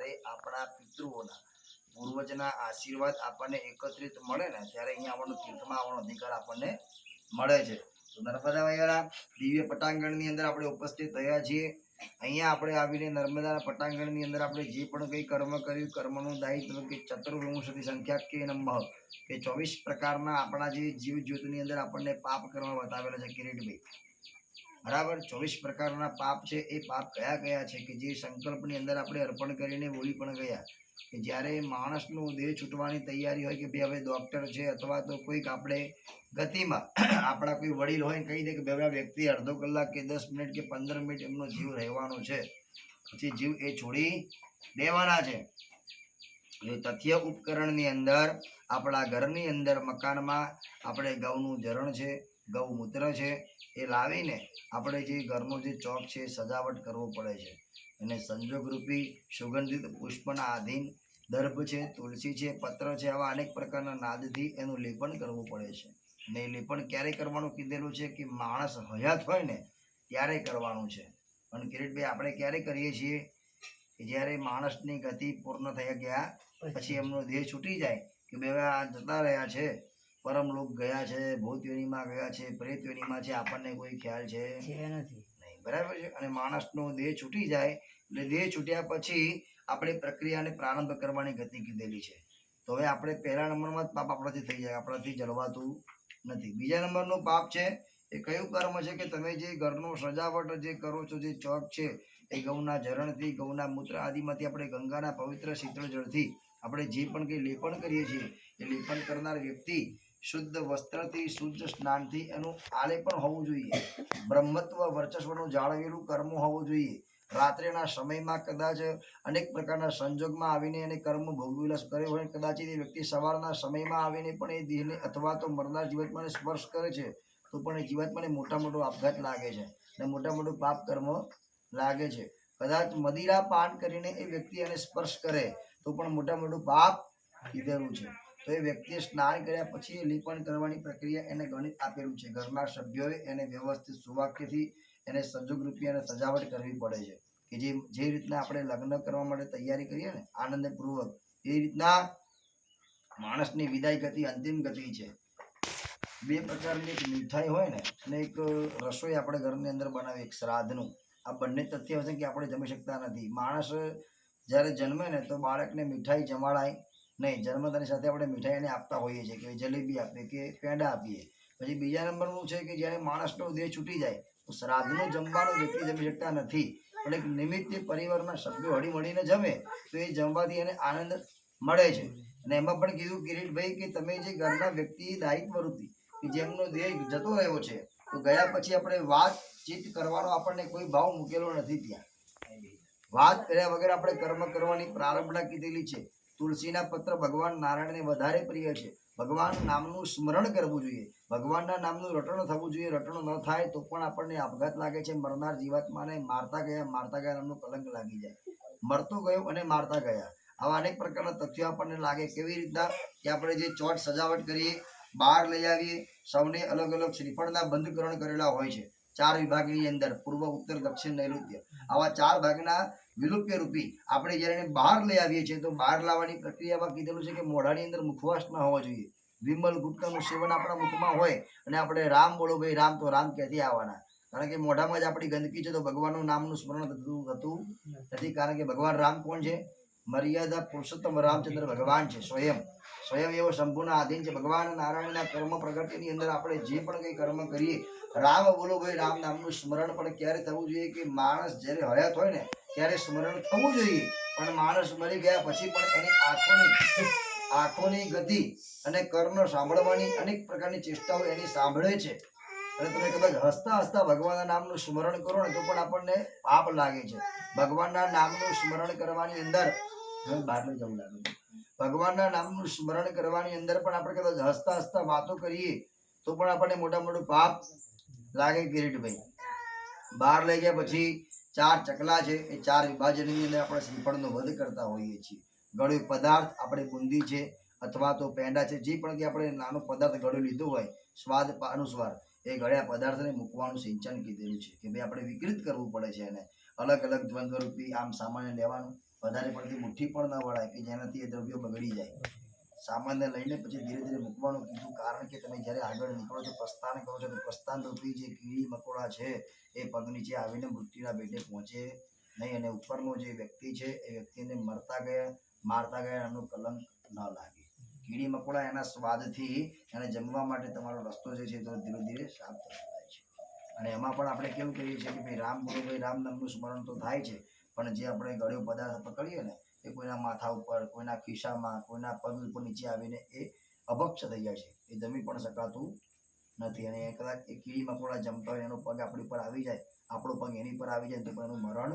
જ્યારે આપણા પિતૃઓના પૂર્વજના આશીર્વાદ આપણને એકત્રિત મળે ને ત્યારે અહીંયા આવવાનો તીર્થમાં આવવાનો અધિકાર આપણને મળે છે. તો નર્મદા મૈયાના દિવ્ય પટાંગણની અંદર આપણે ઉપસ્થિત થયા છીએ. અહીંયા આપણે આવીને નર્મદા પટાંગણની અંદર આપણે જે પણ કંઈ કર્મ કર્યું કર્મનું દાયિત્વ કે ચતુર્વિંશતિ સંખ્યા કે નંબર કે 24 પ્રકારના આપણા જે જીવ જ્યોતિની અંદર આપણને પાપ કરવા બતાવેલા છે કિરીટભાઈ. બરાબર 24 પ્રકારના પાપ છે. એ પાપ કયા કયા છે કે જે સંકલ્પની અંદર આપણે અર્પણ કરીને બોલી પણ ગયા કે જ્યારે માણસનું દેહ છૂટવાની તૈયારી હોય કે ભાઈ હવે ડોક્ટર છે અથવા તો કોઈક આપણે ગતિમાં આપણા કોઈ વડીલ હોય કહી દે કે ભાઈ વ્યક્તિ અડધો કલાક કે 10 મિનિટ કે 15 મિનિટ એમનો જીવ રહેવાનો છે, પછી જીવ એ છોડી દેવાના છે. એટલે તથ્ય ઉપકરણની અંદર આપણા ઘરની અંદર મકાનમાં આપણે ગૌનું જરણ છે, ગૌમૂત્ર છે, એ લાવીને આપણે જે ઘરનો જે ચોક છે સજાવટ કરવો પડે છે. અને સંજોગરૂપી સુગંધિત પુષ્પના આધીન દર્ભ છે, તુલસી છે, પત્ર છે, આવા અનેક પ્રકારના નાદથી એનું લેપન કરવું પડે છે. અને એ લેપન ક્યારે કરવાનું કીધેલું છે કે માણસ હયાત હોય ને ત્યારે કરવાનું છે. પણ કિરીટભાઈ આપણે ક્યારે કરીએ છીએ કે જ્યારે માણસની ગતિ પૂર્ણ થઈ ગયા પછી એમનો દેહ છૂટી જાય કે બે આ જતા રહ્યા છે, પરમલોક ગયા છે, ભૂતયોનીમાં ગયા છે, પ્રેતયોનીમાં છે, આપણને કોઈ ખ્યાલ છે નહીં. બરાબર છે. અને માણસનો દેહ છૂટી જાય એટલે દેહ છૂટ્યા પછી આપણે પ્રક્રિયાને પ્રારંભ કરવાની ગતિ કીધેલી છે. તો હવે આપણે પહેલા નંબરમાં પાપ આપણાથી થઈ જાય, આપણાથી જળવાતું નથી. બીજા નંબરનું પાપ છે એ કયું કર્મ છે કે તમે જે ઘરનું સજાવટ જે કરો છો, જે ચોક છે એ ગૌના જરણથી ગૌના મૂત્ર આદિમાંથી આપણે ગંગાના પવિત્ર શીતળ જળથી આપણે જે પણ કંઈ લેપન કરીએ છીએ એ લેપન કરનાર વ્યક્તિ શુદ્ધ વસ્ત્રથી શુદ્ધ સ્નાનથી એનું આલેપન હોવું જોઈએ. બ્રહ્મત્વ વર્ચસ્વનું જાળવેલું કર્મ હોવું જોઈએ. રાત્રિના સમયમાં કદાચ અનેક પ્રકારના સંજોગમાં આવીને એને કર્મ ભોગવિલાસ કર્યો હોય, કદાચ એ વ્યક્તિ સવારના સમયમાં આવીને પણ એ દેહને અથવા તો મરનાર જીવાત્માને સ્પર્શ કરે છે તો પણ એ જીવાત્માને મોટા મોટો આપઘાત લાગે છે અને મોટા મોટું પાપ કર્મ લાગે છે. કદાચ મદિરા પાન કરીને એ વ્યક્તિ એને સ્પર્શ કરે તો પણ મોટા મોટું પાપ કીધેલું છે. તો એ વ્યક્તિએ સ્નાન કર્યા પછી લેપન કરવાની પ્રક્રિયા એને ગણિત આપેલું છે. ઘરના સભ્યોએ એને વ્યવસ્થિત સુવાક્યથી એને સંજોગ રૂપી અને સજાવટ કરવી પડે છે કે જે રીતના આપણે લગ્ન કરવા માટે તૈયારી કરીએ ને આનંદપૂર્વક એ રીતના માણસની વિદાય ગતિ અંતિમ ગતિ છે. બે પ્રકારની એક મીઠાઈ હોય ને અને એક રસોઈ આપણે ઘરની અંદર બનાવીએ એક શ્રાદ્ધનું. આ બંને તથ્ય હશે કે આપણે જમી શકતા નથી. માણસ જ્યારે જન્મે ને તો બાળકને મીઠાઈ જમાડાય નહીં. જન્મતાની સાથે આપણે મીઠાઈ એને આપતા હોઈએ છીએ કે જલેબી આપીએ કે પેંડા આપીએ. પછી બીજા નંબરનું છે કે જ્યારે માણસનો દેહ છૂટી જાય તો શ્રાદ્ધનું જમવાનું વ્યક્તિ જમી શકતા નથી, પણ એક નિમિત્તે પરિવારના સભ્યો હળી મળીને જમે તો એ જમવાથી એને આનંદ મળે છે. અને એમાં પણ કીધું કિરીટભાઈ કે તમે જે ઘરના વ્યક્તિ દાયિત્વ રૂપી કે જેમનો દેહ જતો રહ્યો છે તો ગયા પછી આપણે વાતચીત કરવાનો આપણને કોઈ ભાવ મૂકેલો નથી. ત્યાં વાત કર્યા વગર આપણે કર્મ કરવાની પ્રારંભના કીધેલી છે. તુલસીના પત્ર ભગવાન નારાયણને વધારે પ્રિય છે. ભગવાન નામનું સ્મરણ કરવું જોઈએ, ભગવાનના નામનું રટણ થવું જોઈએ. રટણ ન થાય તો પણ આપણને આપઘાત લાગે છે. મરનાર જીવાત્માને મારતા ગયા નામનું કલંક લાગી જાય. મરતો ગયો અને મારતા ગયા આવા અનેક પ્રકારના તથ્યો આપણને લાગે. કેવી રીતના કે આપણે જે ચોટ સજાવટ કરીએ, બહાર લઈ આવીએ, સૌને અલગ અલગ શ્રીફળના બંધકરણ કરેલા હોય છે 4 વિભાગની અંદર, પૂર્વ, ઉત્તર, દક્ષિણ, નૈઋત્ય. આવા 4 ભાગના વિલુપ્ય રૂપી આપણે જ્યારે એને બહાર લઈ આવીએ છીએ તો બહાર લાવવાની પ્રક્રિયામાં કીધેલું છે કે મોઢાની અંદર મુખવાસ ન હોવો જોઈએ. વિમલ ગુટકાનું સેવન આપણા મુખમાં હોય અને આપણે રામ બોલો ભાઈ રામ, તો રામ ક્યાંથી આવવાના? કારણ કે મોઢામાં જ આપણી ગંદકી છે તો ભગવાનનું નામનું સ્મરણ થતું નથી. કારણ કે ભગવાન રામ કોણ છે? મર્યાદા પુરુષોત્તમ રામચંદ્ર ભગવાન છે. સ્વયં એવો સંપૂર્ણ આધીન છે. ભગવાન નારાયણના કર્મ પ્રગતિની અંદર આપણે જે પણ કંઈ કર્મ કરીએ રામ બોલો ભાઈ રામ નામનું સ્મરણ પણ ક્યારે થવું જોઈએ કે માણસ જ્યારે હયાત હોય ને ત્યારે સ્મરણ થવું જોઈએ. પણ માણસ મરી ગયા પછી પણ એની આંખોની ગતિ અને કર્ણ સાંભળવાની અનેક પ્રકારની ચેષ્ટાઓ એની સાંભળે છે. અને તમે કદાચ હસતા હસતા ભગવાનના નામનું સ્મરણ કરો ને તો પણ આપણને પાપ લાગે છે. ભગવાનના નામનું સ્મરણ કરવાની અંદર બહારનું જવું લાગે છે. ભગવાનના નામનું સ્મરણ કરવાની અંદર પણ આપણે કદાચ હસતા હસતા વાતો કરીએ તો પણ આપણને મોટા મોટું પાપ લાગે. કિરીટભાઈ બહાર લઈ ગયા પછી 4 ચકલા છે એ 4 વિભાજનની અંદર આપણે શ્રીફળનો વધ કરતા હોઈએ છીએ. ગળ્યો પદાર્થ આપણે બુંદી છે અથવા તો પેંડા છે, જે પણ કે આપણે નાનો પદાર્થ ગળ્યો લીધો હોય સ્વાદ અનુસાર એ ગળ્યા પદાર્થને મૂકવાનું સિંચન કીધેલું છે કે ભાઈ આપણે વિકૃત કરવું પડે છે. એને અલગ અલગ દ્વંદ્વ રૂપી આમ સામાન્ય લેવાનું વધારે પડતી મુઠ્ઠી પણ ન વળાય કે જેનાથી એ દ્રવ્યો બગડી જાય. સામાન્ય લઈને પછી ધીરે ધીરે મૂકવાનું કીધું, કારણ કે તમે જ્યારે આગળ નીકળો છો, પ્રસ્થાન કરો છો, તો પ્રસ્થાન રૂપી જે કીડી મકોડા છે એ પગ નીચે આવીને મૃત્યુના પેટે પહોંચે નહીં, અને ઉપરનો જે વ્યક્તિ છે એ વ્યક્તિને મારતા ગયા એમનું કલંક ન લાગે. કીડી મકોડા એના સ્વાદથી એને જમવા માટે તમારો રસ્તો જે છે તો ધીરે ધીરે સાફ થતો જાય છે. અને એમાં પણ આપણે કેવું કહીએ છીએ કે ભાઈ રામ બોલો, ભાઈ રામ નામનું સ્મરણ તો થાય છે, પણ જે આપણે ગળ્યો પદાર્થ પકડીએ ને એ કોઈના માથા ઉપર, કોઈના ખિસ્સામાં, કોઈના પગ ઉપર નીચે આવીને એ અભક્ષ થઈ જાય છે, એ જમી પણ શકાતું નથી. અને કદાચ એ કીડી મકોડા જમતા હોય એનો પગ આપણી પર આવી જાય, આપણો પગ એની પર આવી જાય તો પણ એનું મરણ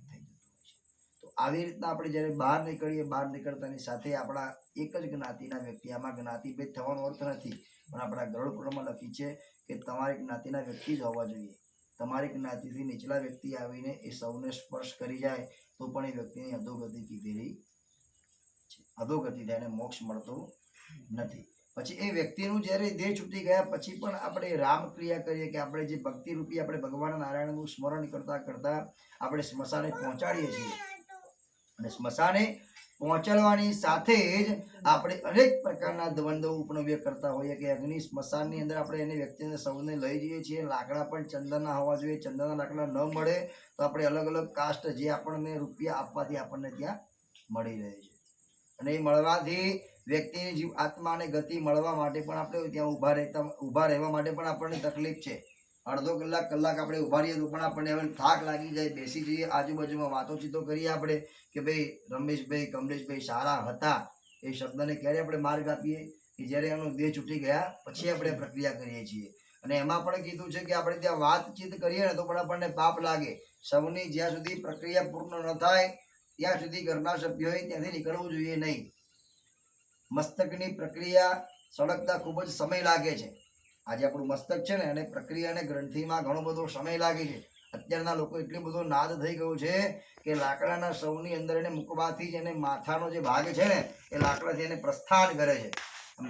થઈ જતું હોય છે. તો આવી રીતના આપણે જ્યારે બહાર નીકળીએ, બહાર નીકળતાની સાથે આપણા એક જ જ્ઞાતિના વ્યક્તિ, આમાં જ્ઞાતિભેદ થવાનો અર્થ નથી, પણ આપણા ગરુડ પુરાણમાં લખી છે કે તમારી જ્ઞાતિના વ્યક્તિ જ હોવા જોઈએ. તમારી જ્ઞાતિથી નીચલા વ્યક્તિ આવીને એ સૌને સ્પર્શ કરી જાય તો પણ એ વ્યક્તિની અધોગતિ કીધેલી છે. અધોગતિ થાય, એને મોક્ષ મળતો નથી. પછી એ વ્યક્તિનું જ્યારે દેહ છૂટી ગયા પછી પણ આપણે રામ ક્રિયા કરીએ કે આપણે જે ભક્તિ રૂપી આપણે ભગવાન નારાયણનું સ્મરણ કરતા કરતા આપણે સ્મશાને પહોંચાડીએ છીએ. અને સ્મશાને પહોંચાડવાની સાથે જ આપણે અનેક પ્રકારના દ્વંદ્વ ઉપનવ્ય કરતા હોઈએ કે અગ્નિ સ્મશાનની અંદર આપણે એને વ્યક્તિને સૌને લઈ જઈએ છીએ. લાકડા પણ ચંદનના હોવા જોઈએ. ચંદનના લાકડા ન મળે તો આપણે અલગ અલગ કાસ્ટ જે આપણને રૂપિયા આપવાથી આપણને ત્યાં મળી રહે છે. અને એ મળવાથી વ્યક્તિની જીવ આત્માને ગતિ મળવા માટે પણ આપણે ત્યાં ઊભા રહેવા માટે પણ આપણને તકલીફ છે. અડધો કલાક આપણે ઊભા રહીએ તો પણ આપણને હવે થાક લાગી જાય, બેસી જઈએ, આજુબાજુમાં વાતોચીતો કરીએ આપણે કે ભાઈ રમેશભાઈ, કમલેશભાઈ સારા હતા, એ શબ્દને ક્યારે આપણે માર્ગ આપીએ કે જ્યારે એનો દેહ છૂટી ગયા પછી આપણે પ્રક્રિયા કરીએ છીએ. અને એમાં પણ કીધું છે કે આપણે ત્યાં વાતચીત કરીએ ને તો પણ આપણને પાપ લાગે. સૌની જ્યાં સુધી પ્રક્રિયા પૂર્ણ ન થાય ત્યાં સુધી ઘરના સભ્યોએ ત્યાંથી નીકળવું જોઈએ નહીં. મસ્તકની પ્રક્રિયા સળગતા ખૂબ જ સમય લાગે છે. આજે આપણું મસ્તક છે ને એને પ્રક્રિયા અને ગ્રંથિમાં ઘણો બધો સમય લાગે છે. અત્યારના લોકો એટલું બધું નાદ થઈ ગયું છે કે લાકડાના સૌની અંદર એને મૂકવાથી જ એને માથાનો જે ભાગ છે ને એ લાકડાથી એને પ્રસ્થાન કરે છે,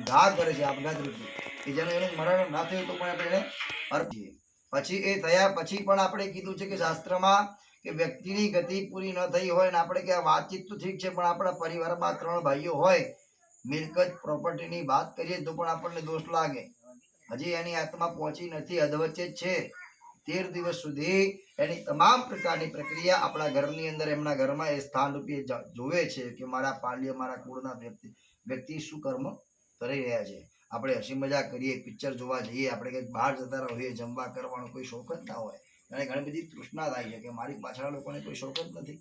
ઘા કરે છે આપઘાત રૂપી, કે જેનું એનું મરણ ના થયું તો પણ આપણે એને અર્થીએ. પછી એ થયા પછી પણ આપણે કીધું છે કે શાસ્ત્રમાં કે વ્યક્તિની ગતિ પૂરી ન થઈ હોય ને આપણે કે વાતચીત તો ઠીક છે, પણ આપણા પરિવારમાં 3 ભાઈઓ હોય, મિલકત પ્રોપર્ટીની વાત કરીએ તો પણ આપણને દોષ લાગે. હજી એની આત્મા પહોંચી નથી, અધવચ્ચે જ છે. 13 દિવસ સુધી એની તમામ પ્રકારની પ્રક્રિયા આપણા ઘરની અંદર, એમના ઘરમાં એ સ્થાન રૂપે જોવે છે કે મારા પાલ્ય, મારા કુળના વ્યક્તિ શું કર્મ કરી રહ્યા છે. આપણે હસી મજાક કરીએ, પિક્ચર જોવા જઈએ, આપણે કંઈક બહાર જતા રહીએ, જમવા કરવાનો કોઈ શોખ જ ના હોય, અને ઘણી બધી તૃષ્ણા થાય છે કે મારી પાછળ લોકોને કોઈ શોખ જ નથી.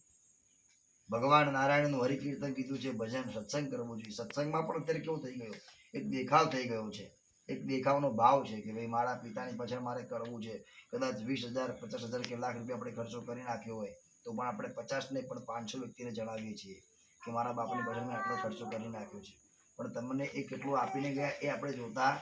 ભગવાન નારાયણનું હરિકીર્તન કીધું છે, ભજન સત્સંગ કરવું જોઈએ. સત્સંગમાં પણ અત્યારે કેવું થઈ ગયું, એક દેખાવ થઈ ગયો છે, એક દેખાવનો ભાવ છે કે ભાઈ મારા પિતાની પાછળ મારે કરવું છે. કદાચ 20,000, 50,000 કે લાખ રૂપિયા આપણે ખર્ચો કરી નાખ્યો હોય તો પણ આપણે 50 ને પણ 500 વ્યક્તિને જણાવીએ છીએ કે મારા બાપની પાછળ મેં આટલો ખર્ચો કરી નાખ્યો છે. પણ તમને એ કેટલું આપીને ગયા એ આપણે જોતા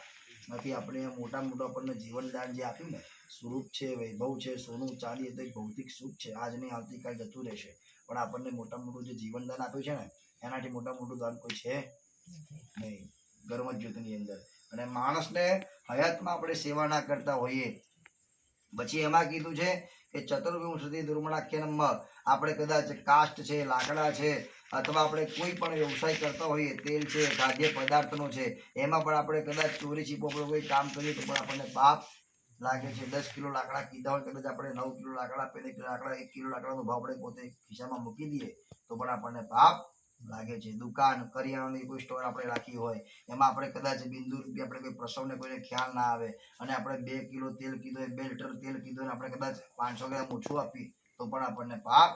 નથી. આપણે મોટા આપણને જીવનદાન જે આપ્યું ને, સ્વરૂપ છે, વૈભવ છે, સોનું ચાંદી, એ તો એક ભૌતિક સુખ છે, આજ નહીં આવતીકાલ જતું રહેશે. પણ આપણને મોટું જે જીવનદાન આપ્યું છે ને એનાથી મોટું દાન કોઈ છે નહીં ધર્મ જ્યોતિની અંદર. અને માણસને હયાતમાં આપણે સેવા ના કરતા હોઈએ. પછી એમાં કીધું છે કે ચતુર્વિંશતિ દુર્મણાખ્યાનમ આપણે કદાચ કાસ્ટ છે, લાકડા છે, અથવા આપણે કોઈ પણ વ્યવસાય કરતા હોઈએ, તેલ છે, ખાદ્ય પદાર્થનો છે, એમાં પણ આપણે કદાચ ચોરી છીપો આપણે કોઈ કામ કરીએ તો પણ આપણને પાપ લાગે છે. 10 કિલો લાકડા કીધા હોય, કદાચ આપણે 9 કિલો લાકડા આપીને 1 કિલો લાકડાનો ભાવ આપણે પોતે ખિસ્સામાં મૂકી દઈએ તો પણ આપણને પાપ લાગે છે. દુકાન, કરિયાણાની કોઈ સ્ટોર આપણે રાખી હોય, એમાં આપણે કદાચ બિંદુ રૂપિયા આપણે કોઈ પ્રસવને કોઈને ખ્યાલ ના આવે અને આપણે 2 કિલો તેલ કીધું હોય, 2 લીટર તેલ કીધું હોય, આપણે કદાચ 500 ગ્રામ ઓછું આપી તો પણ આપણને પાપ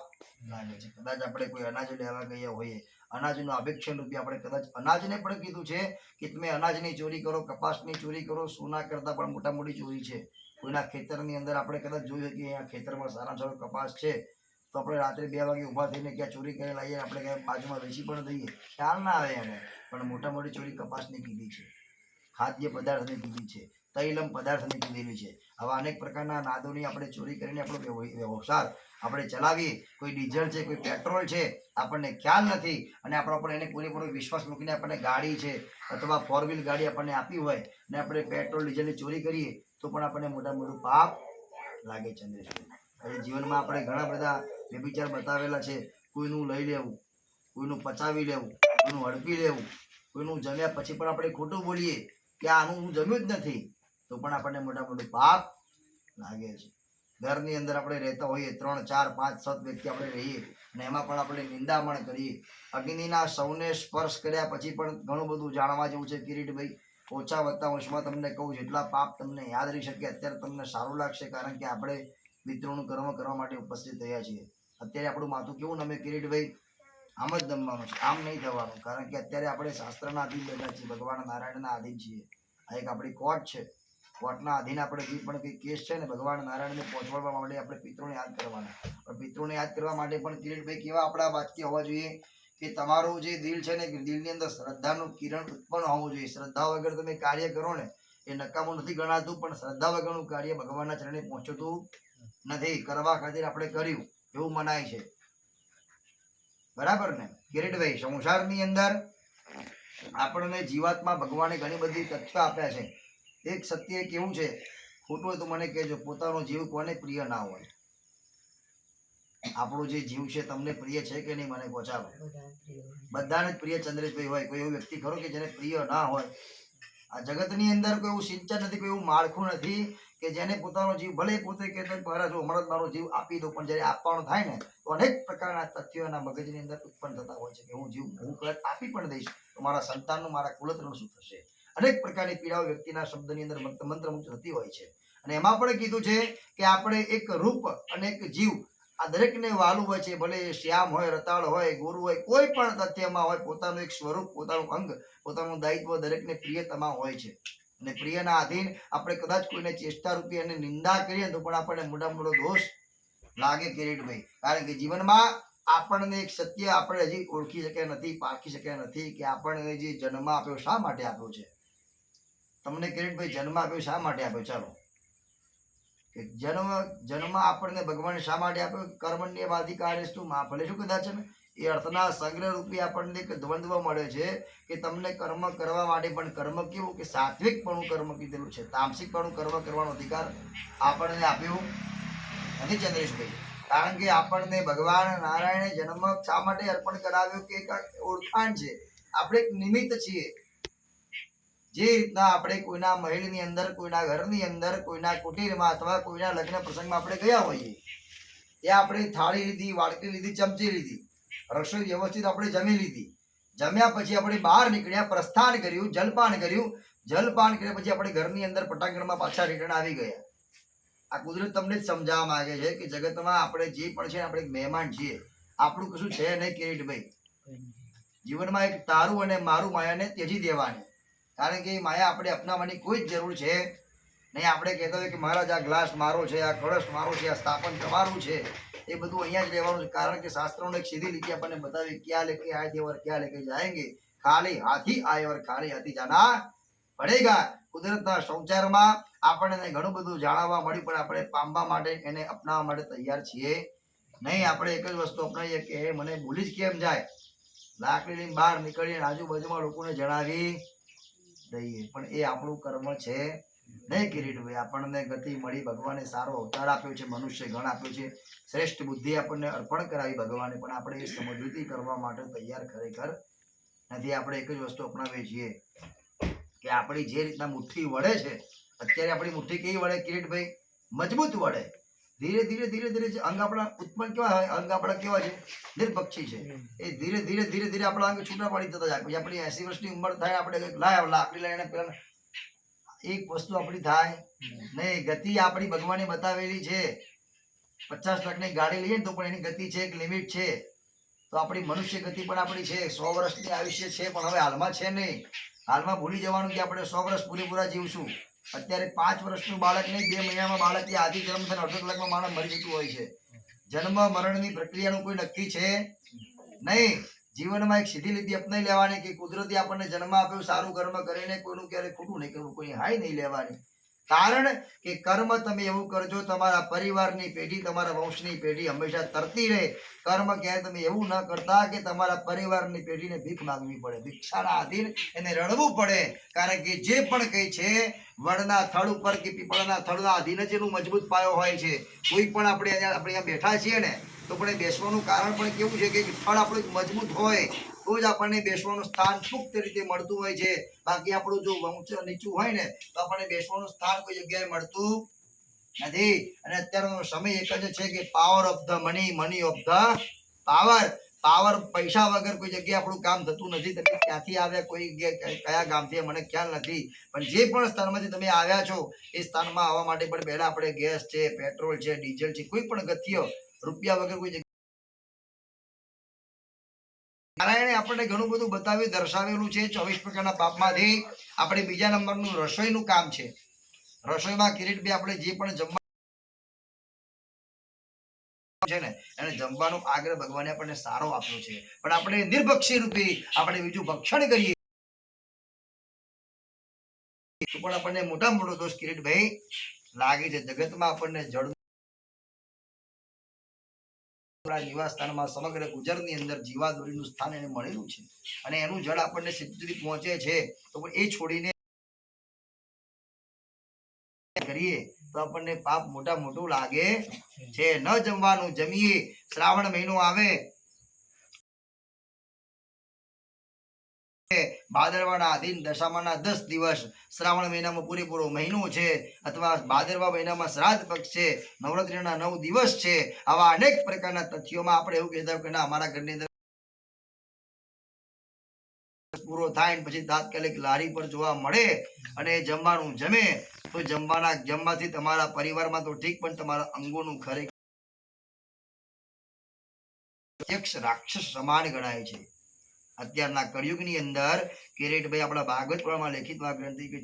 લાગે છે. કદાચ આપણે કોઈ અનાજ લેવા ગયા હોઈએ, અનાજનું અભિક્ષણ રૂપિયા આપણે કદાચ અનાજને પણ કીધું છે કે તમે અનાજની ચોરી કરો, કપાસની ચોરી કરો, સોના કરતા પણ મોટી ચોરી છે. કોઈના ખેતરની અંદર આપણે કદાચ જોયું કે અહીંયા ખેતરમાં સારા સારો કપાસ છે તો આપણે રાત્રે 2 વાગે ઊભા થઈને ક્યાં ચોરી કરી લાવીએ, આપણે ક્યાં બાજુમાં વેચી પણ દઈએ, ખ્યાલ ના આવે એને. પણ મોટી ચોરી કપાસની કીધી છે, ખાદ્ય પદાર્થની કીધી છે, તૈલમ પદાર્થની કીધેલી છે. આવા અનેક પ્રકારના નાદોની આપણે ચોરી કરીને આપણો વ્યવસાય આપણે ચલાવીએ. કોઈ ડીઝલ છે, કોઈ પેટ્રોલ છે, આપણને ખ્યાલ નથી અને આપણા પર એને પૂરેપૂરો વિશ્વાસ મૂકીને આપણને ગાડી છે અથવા 4 વ્હીલ ગાડી આપણને આપી હોય ને આપણે પેટ્રોલ ડીઝલની ચોરી કરીએ તો પણ આપણને મોટું પાપ લાગે. ચંદ્રેશભાઈ, જીવનમાં આપણે ઘણા બધા વ્યભિચાર બતાવેલા છે. કોઈનું લઈ લેવું, કોઈનું પચાવી લેવું, કોઈનું હડપી લેવું, કોઈનું જમ્યા પછી પણ આપણે ખોટું બોલીએ કે આનું હું જમ્યું જ નથી, તો પણ આપણને મોટા મોટું પાપ લાગે છે. ઘરની અંદર આપણે રહેતા હોઈએ, 3, 4, 5, 7 વ્યક્તિ આપણે રહીએ અને એમાં પણ આપણે નિંદામણ કરીએ. અગ્નિના સૌને સ્પર્શ કર્યા પછી પણ ઘણું બધું જાણવા જેવું છે કિરીટભાઈ. ઓછા વત્તા અંશમાં તમને કહું, જેટલા પાપ તમને યાદ રહી શકે અત્યારે તમને સારું લાગશે, કારણ કે આપણે મિત્રોનું કર્મ કરવા માટે ઉપસ્થિત થયા છીએ. અત્યારે આપણું માથું કેવું નમે કિરીટભાઈ? આમ જ નમવાનું છે, આમ નહીં થવાનું, કારણ કે અત્યારે આપણે શાસ્ત્રના આધીન બેઠા છીએ, ભગવાન નારાયણના આધીન છીએ. આ એક આપણી કોર્ટ છે, કોર્ટના આધીન આપણે જે પણ કંઈ કેસ છે ને, ભગવાન નારાયણને પહોંચવા માટે આપણે પિતૃને યાદ કરવાના. પણ પિતૃને યાદ કરવા માટે પણ કિરીટભાઈ કેવા આપણા વાક્ય હોવા જોઈએ કે તમારું જે દિલ છે ને, દિલની અંદર શ્રદ્ધાનું કિરણ ઉત્પન્ન હોવું જોઈએ. શ્રદ્ધા વગર તમે કાર્ય કરો ને એ નકામું નથી ગણાતું, પણ શ્રદ્ધા વગરનું કાર્ય ભગવાનના ચરણે પહોંચતું નથી. કરવા ખાतिर આપણે કર્યું એવું મનાય છે, બરાબર ને કિરીટભાઈ? સંસારની અંદર આપણને જીવાત્મા ભગવાને ઘણી બધી તથ્યો આપ્યા છે. એક સત્ય કેવું છે, ખોટું હોય તો મને કહેજો, પોતાનો જીવ કોને પ્રિય ના હોય? આપણો જે જીવ છે તમને પ્રિય છે કે નહીં? મને પહોંચાડો. બધાને જ પ્રિય ચંદ્રેશભાઈ હોય. કોઈ એવો વ્યક્તિ ખરો કે જેને પ્રિય ના હોય? આ જગતની અંદર કોઈ એવું સિંચન નથી, કોઈ એવું માળખું નથી કે જેને પોતાનો જીવ, ભલે પોતે કહેતો મારા જો હમણાં મારો જીવ આપી દો, પણ જયારે આપવાનું થાય ને તો અનેક પ્રકારના તથ્યો એના મગજની અંદર ઉત્પન્ન થતા હોય છે કે હું જીવ હું કદાચ આપી પણ દઈશ તો મારા સંતાનનું, મારા કુલત્રનું શું થશે? અનેક પ્રકારની પીડાઓ વ્યક્તિના શબ્દની અંદર મંત્રમુગ્ધ થતી હોય છે. અને એમાં પણ કીધું છે કે આપણે એક રૂપ અને એક જીવ આ દરેકને વાલું હોય છે. ભલે શ્યામ હોય, રતાળ હોય, ગોરુ હોય, કોઈ પણ તથ્યમાં હોય, પોતાનું એક સ્વરૂપ, પોતાનું અંગ, પોતાનું દાયિત્વ દરેકને પ્રિયતમાં હોય છે. અને પ્રિયના આધીન આપણે કદાચ કોઈને ચેષ્ટા રૂપી અને નિંદા કરીએ તો પણ આપણને મોટા મોટો દોષ લાગે કિરીટભાઈ. કારણ કે જીવનમાં આપણને એક સત્ય આપણે હજી ઓળખી શક્યા નથી, પારખી શક્યા નથી કે આપણને જે જન્મ આપ્યો શા માટે આપ્યો છે. તમને કિરીટભાઈ જન્મ આપ્યો શા માટે આપ્યો? ચાલો, જન્મ આપણને ભગવાન શા માટે આપ્યો? કર્મણ્યવાધિકારેષુ મા ફલેષુ કદાચ ને એ અર્થના સંગ્રહ રૂપી આપણને એક દ્વંદ્વ મળે છે કે તમને કર્મ કરવા માટે, પણ કર્મ કેવું કે સાત્વિકપણું કર્મ કીધેલું છે, તામસિકપણું કર્મ કરવાનો અધિકાર આપણને આપ્યો નથી ચંદ્રેશભાઈ. કારણ કે આપણને ભગવાન નારાયણે જન્મ શા માટે અર્પણ કરાવ્યો કે એક ઓળખાણ છે, આપણે એક નિમિત્ત છીએ. જે રીતના આપણે કોઈના મહેલની અંદર, કોઈના ઘરની અંદર, કોઈના કુટીરમાં અથવા કોઈના લગ્ન પ્રસંગમાં આપણે ગયા હોઈએ, ત્યાં આપણે થાળી લીધી, વાડકી લીધી, ચમચી લીધી, રસોઈ વ્યવસ્થિત આપણે જમી લીધી. જમ્યા પછી આપણે બહાર નીકળ્યા, પ્રસ્થાન કર્યું, જલપાન કર્યું. જલપાન કર્યા પછી આપણે ઘરની અંદર પટાંગણમાં પાછા રિટર્ન આવી ગયા. આ કુદરત તમને જ સમજાવવા માંગે છે કે જગતમાં આપણે જે પણ છે આપણે એક મહેમાન છીએ, આપણું કશું છે નહીં કિરીટભાઈ. જીવનમાં એક તારું અને મારું માયાને ત્યજી દેવાની, કારણ કે માયા આપણે અપનાવવાની કોઈ જ જરૂર છે નહીં. આપણે કહેતા હોય કે મહારાજ આ ગ્લાસ મારો છે, આ કળશ મારો છે, આ સ્થાપન તમારું છે, એ બધું અહીંયા જ રહેવાનું છે. કારણ કે શાસ્ત્રોને એક સીધી લીટી આપણને બતાવી, ક્યાં લેકે આए थे और क्या लेके जाएंगे, ખાલી હાથી આए और ખાલી હાથી જાના પડેગા. કુદરતના સંચારમાં આપણને ઘણું બધું જાણવા મળ્યું, પણ આપણે પામવા માટે, એને અપનાવવા માટે તૈયાર છીએ નહીં. આપણે એક જ વસ્તુ અપનાવીએ કે મને ભૂલી જ કેમ જાય, લાકડી લઈને બહાર નીકળીને આજુબાજુમાં લોકોને જણાવી દઈએ, પણ એ આપણું કર્મ છે નહીં કિરીટભાઈ. આપણને ગતિ મળી, ભગવાને સારો અવતાર આપ્યો છે, મનુષ્ય ગણ આપ્યો છે, શ્રેષ્ઠ બુદ્ધિ આપણને અર્પણ કરાવી ભગવાને, પણ આપણે એ સમજૂતી કરવા માટે તૈયાર ખરેખર નથી. આપણે એક જ વસ્તુ અપનાવીએ છીએ કે આપણી જે રીતના મુઠ્ઠી વળે છે, અત્યારે આપણી મુઠ્ઠી કેવી વળે કિરીટભાઈ? મજબૂત વળે. ધીરે ધીરે ધીરે ધીરે અંગ આપણા ઉત્પન્ન કેવા હોય, અંગ આપણા કેવા છે? નિર્પક્ષી છે. એ ધીરે ધીરે ધીરે ધીરે આપણા અંગ છૂટા પડી થતા જાય. પછી આપણી 80 વર્ષની ઉંમર થાય, આપણે લાય લાકડી લઈને પેલા એક વસ્તુ આપણી થાય નહીં. ગતિ આપણી ભગવાને બતાવેલી છે. 50 લાખની ગાડી લઈએ ને તો પણ એની ગતિ છે, એક લિમિટ છે. તો આપણી મનુષ્ય ગતિ પણ આપણી છે. 100 વર્ષની આયુષ્ય છે, પણ હવે હાલમાં છે નહીં. હાલમાં ભૂલી જવાનું કે આપણે 100 વર્ષ પૂરેપૂરા જીવશું. અત્યારે 5 વર્ષનું બાળક નહીં, 2 મહિનામાં બાળક કે આદિ જન્મ થઈને 18 કલાકમાં માણસ મરી જતું હોય છે. જન્મ મરણની પ્રક્રિયાનું કોઈ નક્કી છે નહીં. જીવનમાં એક સીધી લીટી અપનાવી લેવાની કે કુદરતી આપણને જન્મ આપ્યો, સારું કર્મ કરીને કોઈનું ક્યારે ખોટું નહીં કરવું, કોઈ હાય નહીં લેવાની. કારણ કે કર્મ તમે એવું કરજો, તમારા પરિવારની પેઢી, તમારા વંશની પેઢી હંમેશા તરતી રહે. કર્મ ક્યાંય તમે એવું ન કરતા કે તમારા પરિવારની પેઢીને ભીખ માંગવી પડે, ભિક્ષાના આધીન એને રડવું પડે. કારણ કે જે પણ કંઈ છે વડના થડ ઉપર કે પીપળના થડના આધીન જ એનું મજબૂત પાયો હોય છે. કોઈ પણ આપણે અહીંયા બેઠા છીએ ને, તો પણ એ બેસવાનું કારણ પણ કેવું છે કે થડ આપણું મજબૂત હોય તો જ આપણને બેસવાનું સ્થાન સુપ્ત રીતે મળતું હોય છે. બાકી આપણું જો નીચું હોય ને તો આપણને બેસવાનું સ્થાન કોઈ જગ્યાએ મળતું નથી. અને અત્યારનો સમય એક જ છે કે power of the money, money of the power. Power પૈસા વગર કોઈ જગ્યાએ આપણું કામ થતું નથી. તમે ક્યાંથી આવ્યા, કોઈ કયા ગામથી મને ખ્યાલ નથી, પણ જે પણ સ્થાનમાંથી તમે આવ્યા છો એ સ્થાનમાં આવવા માટે પણ પહેલા આપણે ગેસ છે, પેટ્રોલ છે, ડીઝલ છે, કોઈ પણ ગતિઓ રૂપિયા વગર કોઈ જગ્યાએ નારાયણે આપણને ઘણું બધું બતાવ્યું, દર્શાવેલું છે. 24 પ્રકારના પાપમાંથી આપણે બીજા નંબરનું રસોઈનું કામ છે. રસોઈમાં કિરીટભાઈ આપણે જે પણ જમવા છે ને એને જમવાનો આગ્રહ ભગવાને આપણને સારો આપ્યો છે, પણ આપણે નિર્ભક્ષી રૂપી આપણે બીજું ભક્ષણ કરીએ તો પણ આપણને મોટા મોટો દોષ કિરીટભાઈ લાગે છે. જગતમાં આપણને જળ નિવાસ સ્થાનમાં સમગ્ર ગુજરાતની અંદર જીવાદોરીનું સ્થાન એને મળેલું છે અને એનું જળ આપણને સીધું સુધી પહોંચે છે. તો એ છોડીને કરીએ તો આપણને પાપ મોટા મોટું લાગે છે. ન જમવાનું જમીએ, શ્રાવણ મહિનો આવે, ભાદરવાના આધીન દશામાના 10 દિવસ, શ્રાવણ મહિનામાં પૂરેપૂરો મહિનો છે, અથવા ભાદરવા મહિનામાં શ્રાદ્ધ પક્ષ છે, નવરાત્રીના 9 દિવસ છે. આવા અનેક પ્રકારના તથ્યોમાં આપણે એવું કહેતા કે ના અમારા ઘરની અંદર પૂરો થાય પછી તાત્કાલિક લારી પર જોવા મળે અને જમવાનું જમે તો જમવાથી તમારા પરિવારમાં તો ઠીક, પણ તમારા અંગોનું ખરેખર રાક્ષસ સમાન ગણાય છે. અત્યારના કળિયુગની અંદર કિરીટભાઈ આપણા ભાગવત પુરાણમાં લેખિત ગ્રંથિ કે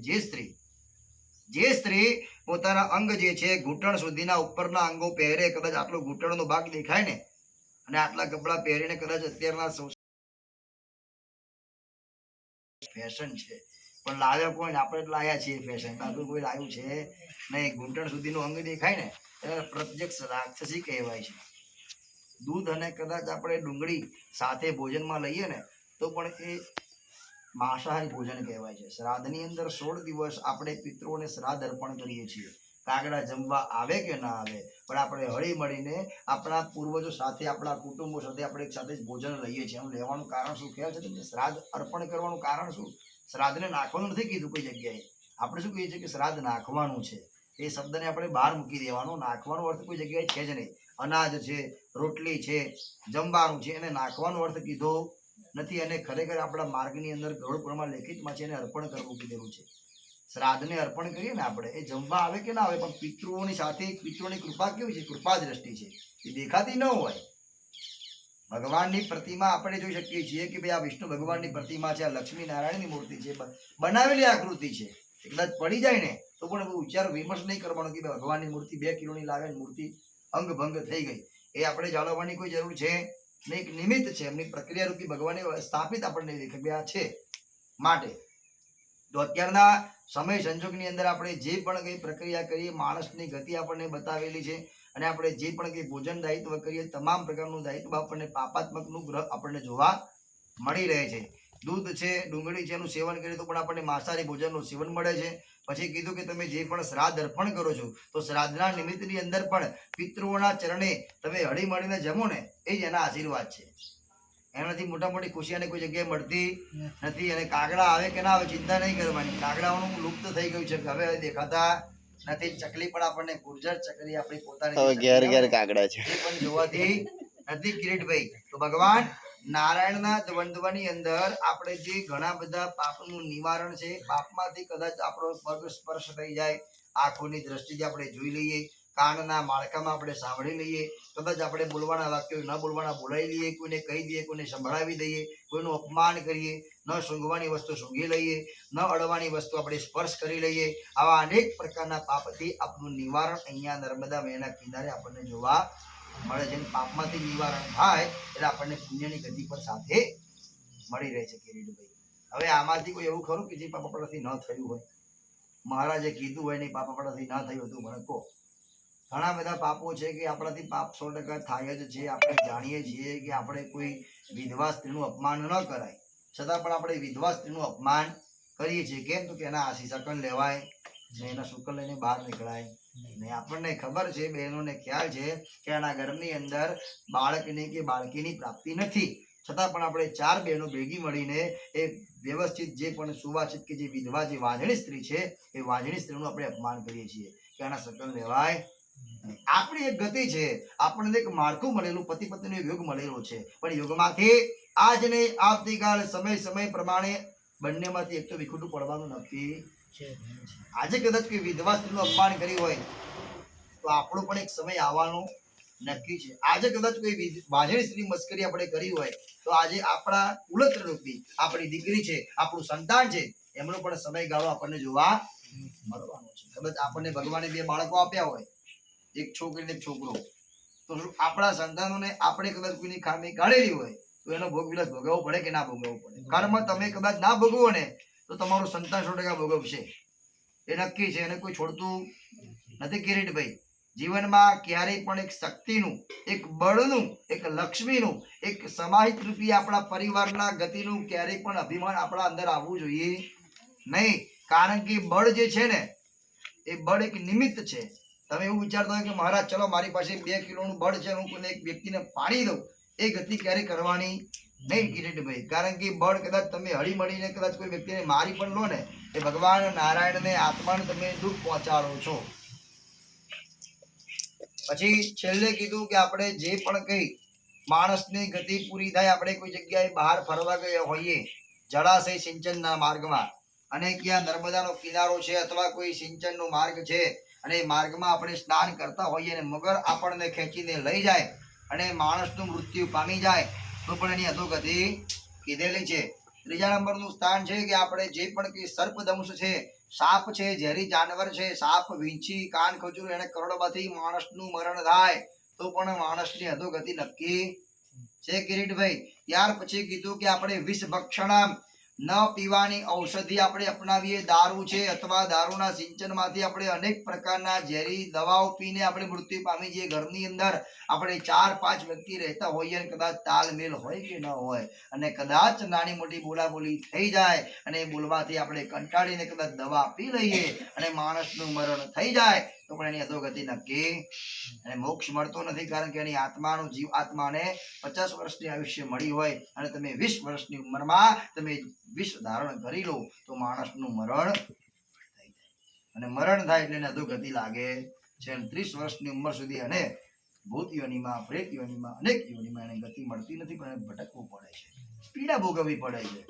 જે સ્ત્રી પોતાના અંગ જે છે ઘૂંટણ સુધીના ઉપરના અંગો પહેરે, કદાચ આટલો ઘૂંટણનો ભાગ દેખાય ને અને આટલા કપડા પહેરીને કદાચ અત્યારના ફેશન છે, પણ લાવ્યા કોઈ આપણે લાયા છીએ ફેશન, બાકી કોઈ લાવ્યું છે નહીં. ઘૂંટણ સુધીનું અંગ દેખાય ને એટલે પ્રત્યક્ષ રાક્ષસી કહેવાય છે. દૂધ અને કદાચ આપણે ડુંગળી સાથે ભોજનમાં લઈએ ને તો પણ એ માંસાહારી ભોજન કહેવાય છે. શ્રાદ્ધની અંદર 16 દિવસ આપણે પિતૃઓને શ્રાદ્ધ અર્પણ કરીએ છીએ. કાગડા જમવા આવે કે ના આવે, પણ આપણે હળી મળીને આપણા પૂર્વજો સાથે, આપણા કુટુંબો સાથે આપણે એક સાથે જ ભોજન લઈએ છીએ. એનું લેવાનું કારણ શું ખ્યાલ છે તમને? શ્રાદ્ધ અર્પણ કરવાનું કારણ શું? શ્રાદ્ધને નાખવાનું નથી કીધું કોઈ જગ્યાએ. આપણે શું કહીએ છીએ કે શ્રાદ્ધ નાખવાનું છે. એ શબ્દને આપણે બહાર મૂકી દેવાનો. નાખવાનો અર્થ કોઈ જગ્યાએ છે જ નહીં. અનાજ છે, રોટલી છે, જમવાનું છે, એને નાખવાનો અર્થ કીધો નથી. અને ખરેખર આપણા માર્ગની અંદર ગરુડ પુરાણમાં લેખિતમાં છે એને અર્પણ કરવું કીધેલું છે. શ્રાદ્ધને અર્પણ કરીએ ને આપણે, એ જમવા આવે કે ના આવે, પણ પિતૃઓની સાથે પિતૃઓની કૃપા કેવી છે? કૃપા દ્રષ્ટિ છે, એ દેખાતી ન હોય. ભગવાનની પ્રતિમા આપણે જોઈ શકીએ છીએ કે ભાઈ આ વિષ્ણુ ભગવાનની પ્રતિમા છે, આ લક્ષ્મી નારાયણની મૂર્તિ છે, બનાવેલી આકૃતિ છે. કદાચ પડી જાય ને તો પણ વિચાર વિમર્શ નહીં કરવાનો કે ભગવાનની મૂર્તિ 2 કિલોની લાવે, મૂર્તિ અંગ ભંગ થઈ ગઈ. એ આપણે જાળવવાની કોઈ જરૂર છે નહીં. નિમિત્ત છે, એમની પ્રક્રિયા રૂપી ભગવાને સ્થાપિત આપણને દેખાડ્યા છે. માટે તો અત્યારના સમય સંજોગની અંદર આપણે જે પણ કઈ પ્રક્રિયા કરીએ, માણસની ગતિ આપણને બતાવેલી છે, અને આપણે જે પણ કઈ ભોજન દાયિત્વ કરીએ, તમામ પ્રકારનું દાયિત્વ આપણને પાપાત્મકનું ગ્રહ આપણને જોવા મળી રહે છે. દૂધ છે, ડુંગળી છે, એનું સેવન કરીએ તો પણ આપણને માંસાહારી ભોજનનું સેવન મળે છે. પછી કીધું કે તમે જે પણ શ્રાદ્ધ અર્પણ કરો છો તો શ્રાદ્ધના નિમિત્તની અંદર પણ પિતૃઓના ચરણે તમે હળી મળીને જમો ને, એ જ એના આશીર્વાદ છે. એનાથી મોટા મોટી ખુશીઓને કોઈ જગ્યાએ મળતી નથી. અને કાગડા આવે કે ના આવે ચિંતા નહીં કરવાની. કાગડાઓનું લુપ્ત થઈ ગયું છે, હવે દેખાતા નથી. ચકલી પણ આપણને ગુર્જર ચકલી આપણી પોતાની ઘેર ઘેર કાગડા છે, એ પણ જોવાતી નથી કિરીટભાઈ. તો ભગવાન નારાયણના દ્વંદ્વની અંદર આપણે જે ઘણા બધા પાપનું નિવારણ છે, પાપમાંથી કદાચ આપણો પગ સ્પર્શ થઈ જાય, આંખોની દ્રષ્ટિથી આપણે જોઈ લઈએ, કાનના માળખામાં આપણે સાંભળી લઈએ, કદાચ આપણે બોલવાના વાક્યો ન બોલવાના બોલાવી લઈએ, કોઈને કહી દઈએ, કોઈને સંભળાવી દઈએ, કોઈનું અપમાન કરીએ, ન સૂંઘવાની વસ્તુ સૂંઘી લઈએ, ન અડવાની વસ્તુ આપણે સ્પર્શ કરી લઈએ. આવા અનેક પ્રકારના પાપથી આપણું નિવારણ અહીંયા નર્મદા વહેણના કિનારે આપણને જોવા મળે છે. પાપમાંથી નિવારણ થાય એટલે આપણને પુણ્યની ગતિ પણ સાથે મળી રહે છે કિરીટભાઈ. હવે આમાંથી કોઈ એવું ખરું કે જે પાપ આપણાથી ન થયું હોય? મહારાજે કીધું હોય ને પાપ આપણાથી ના થયું હતું? મને કહો. ઘણા બધા પાપો છે કે આપણાથી પાપ 100% થાય જ છે. આપણે જાણીએ છીએ કે આપણે કોઈ વિધવા સ્ત્રીનું અપમાન ન કરાય, છતાં પણ આપણે વિધવા સ્ત્રીનું અપમાન કરીએ છીએ. કેમ? તો કે એના આશીષ લેવાય ને એના શુકલ લઈને બહાર નીકળાય ને આપણને ખબર છે, બહેનોને ખ્યાલ છે કે આના ઘરની અંદર બાળકની કે બાળકીની પ્રાપ્તિ નથી, છતાં પણ આપણે 4 બહેનો ભેગી મળીને એ વ્યવસ્થિત જે પણ સુવાસિત કે જે વિધવા જે વાજણી સ્ત્રી છે એ વાજણી સ્ત્રીનું આપણે અપમાન કરીએ છીએ કે આના શકલ લેવાય. આપણી એક ગતિ છે, આપણને એક માળખું મળેલું, પતિ પત્નીનો એક યુગ મળેલો છે, પણ યુગમાંથી આજ ને આવતીકાલ સમય પ્રમાણે બંનેમાંથી એક તો વિખૂટું પડવાનું નક્કી છે. આજે કદાચ કોઈ વિધવા સ્ત્રીનું અપમાન કર્યું હોય તો આપણો પણ એક સમય આવવાનો નક્કી છે. આજે કદાચ કોઈ વાજણી સ્ત્રી મસ્કરી આપણે કરી હોય તો આજે આપણા ઉલત્ર રૂપી આપણી દીકરી છે, આપણું સંતાન છે, એમનો પણ સમયગાળો આપણને જોવા મળવાનો છે. કદાચ આપણને ભગવાને 2 બાળકો આપ્યા હોય, એક છોકરી ને એક છોકરો, તો આપણા સંતાનોને આપણે કદાચ કોઈની ખામી કાઢેલી હોય તો એનો ભોગ વિલાસ ભોગવવો પડે કે ના ભોગવવો પડે? કર્મ તમે કદાચ ના ભોગવો ને તો તમારું સંતાન 100% ભોગવશે, એ નક્કી છે. એને કોઈ છોડતું નથી કિરીટભાઈ. જીવનમાં ક્યારેય પણ એક શક્તિનું, એક બળનું, એક લક્ષ્મીનું, એક સમાહિત રૂપી આપણા પરિવારના ગતિનું ક્યારેય પણ અભિમાન આપણા અંદર આવવું જોઈએ નહીં. કારણ કે બળ જે છે ને એ બળ એક નિમિત્ત છે. તમે એવું વિચારતા હોય કે મહારાજ ચલો મારી પાસે 2 કિલોનું બળ છે, હું કોઈ એક વ્યક્તિને પાડી દઉં, એ ગતિ ક્યારે કરવાની નહીં કિરીટભાઈ. કારણ કે બળ કદાચ તમે હળી મળીને કદાચ કોઈ વ્યક્તિને મારી પણ લો ને, એ ભગવાન નારાયણને આત્માને તમે દુઃખ પહોંચાડો છો. પછી છેલ્લે કીધું કે આપણે જે પણ કઈ માણસની ગતિ પૂરી થાય, આપણે કોઈ જગ્યાએ બહાર ફરવા ગયા હોઈએ જળાશય સિંચનના માર્ગમાં, અને ક્યાં નર્મદાનો કિનારો છે અથવા કોઈ સિંચનનો માર્ગ છે, અને માર્ગમાં આપણે સ્નાન કરતા હોઈએ અને મગર આપણને ખેંચીને લઈ જાય અને માણસનું મૃત્યુ પામી જાય તો પણ એની અધોગતિ કીધેલી છે. 3જા નંબરનું સ્થાન છે કે આપણે જે પણ કઈ સર્પદંશ છે, સાપ છે, ઝેરી જાનવર છે, સાપ, વીંછી, કાન ખજૂર, એને કરોડમાંથી માણસનું મરણ થાય તો પણ માણસની અધોગતિ નક્કી છે કિરીટભાઈ. ત્યાર પછી કીધું કે આપણે વિષ ભક્ષણ ન પીવાની ઔષધિ આપણે અપનાવીએ, દારૂ છે અથવા દારૂના સિંચનમાંથી આપણે અનેક પ્રકારના ઝેરી દવાઓ પીને આપણે મૃત્યુ પામી જઈએ. ઘરની અંદર આપણે 4-5 વ્યક્તિ રહેતા હોઈએ અને કદાચ તાલમેલ હોય કે ન હોય અને કદાચ નાની મોટી બોલાબોલી થઈ જાય અને એ બોલવાથી આપણે કંટાળીને કદાચ દવા પી લઈએ અને માણસનું મરણ થઈ જાય તો પણ એની અધોગતિ નક્કી, અને મોક્ષ મળતો નથી. કારણ કે એની આત્માનો જીવ આત્માને 50 વર્ષની આયુષ્ય મળી હોય અને તમે 20 વર્ષની ઉંમરમાં તમે વિષ ધારણ કરી લો તો માણસનું મરણ થઈ જાય, અને મરણ થાય એટલે એને અધોગતિ લાગે છે. 30 વર્ષની ઉંમર સુધી અને ભૂત યોનિમાં, પ્રેત યોનિમાં, અનેક યોનિમાં એને ગતિ મળતી નથી, પણ એને ભટકવું પડે છે, પીડા ભોગવવી પડે છે.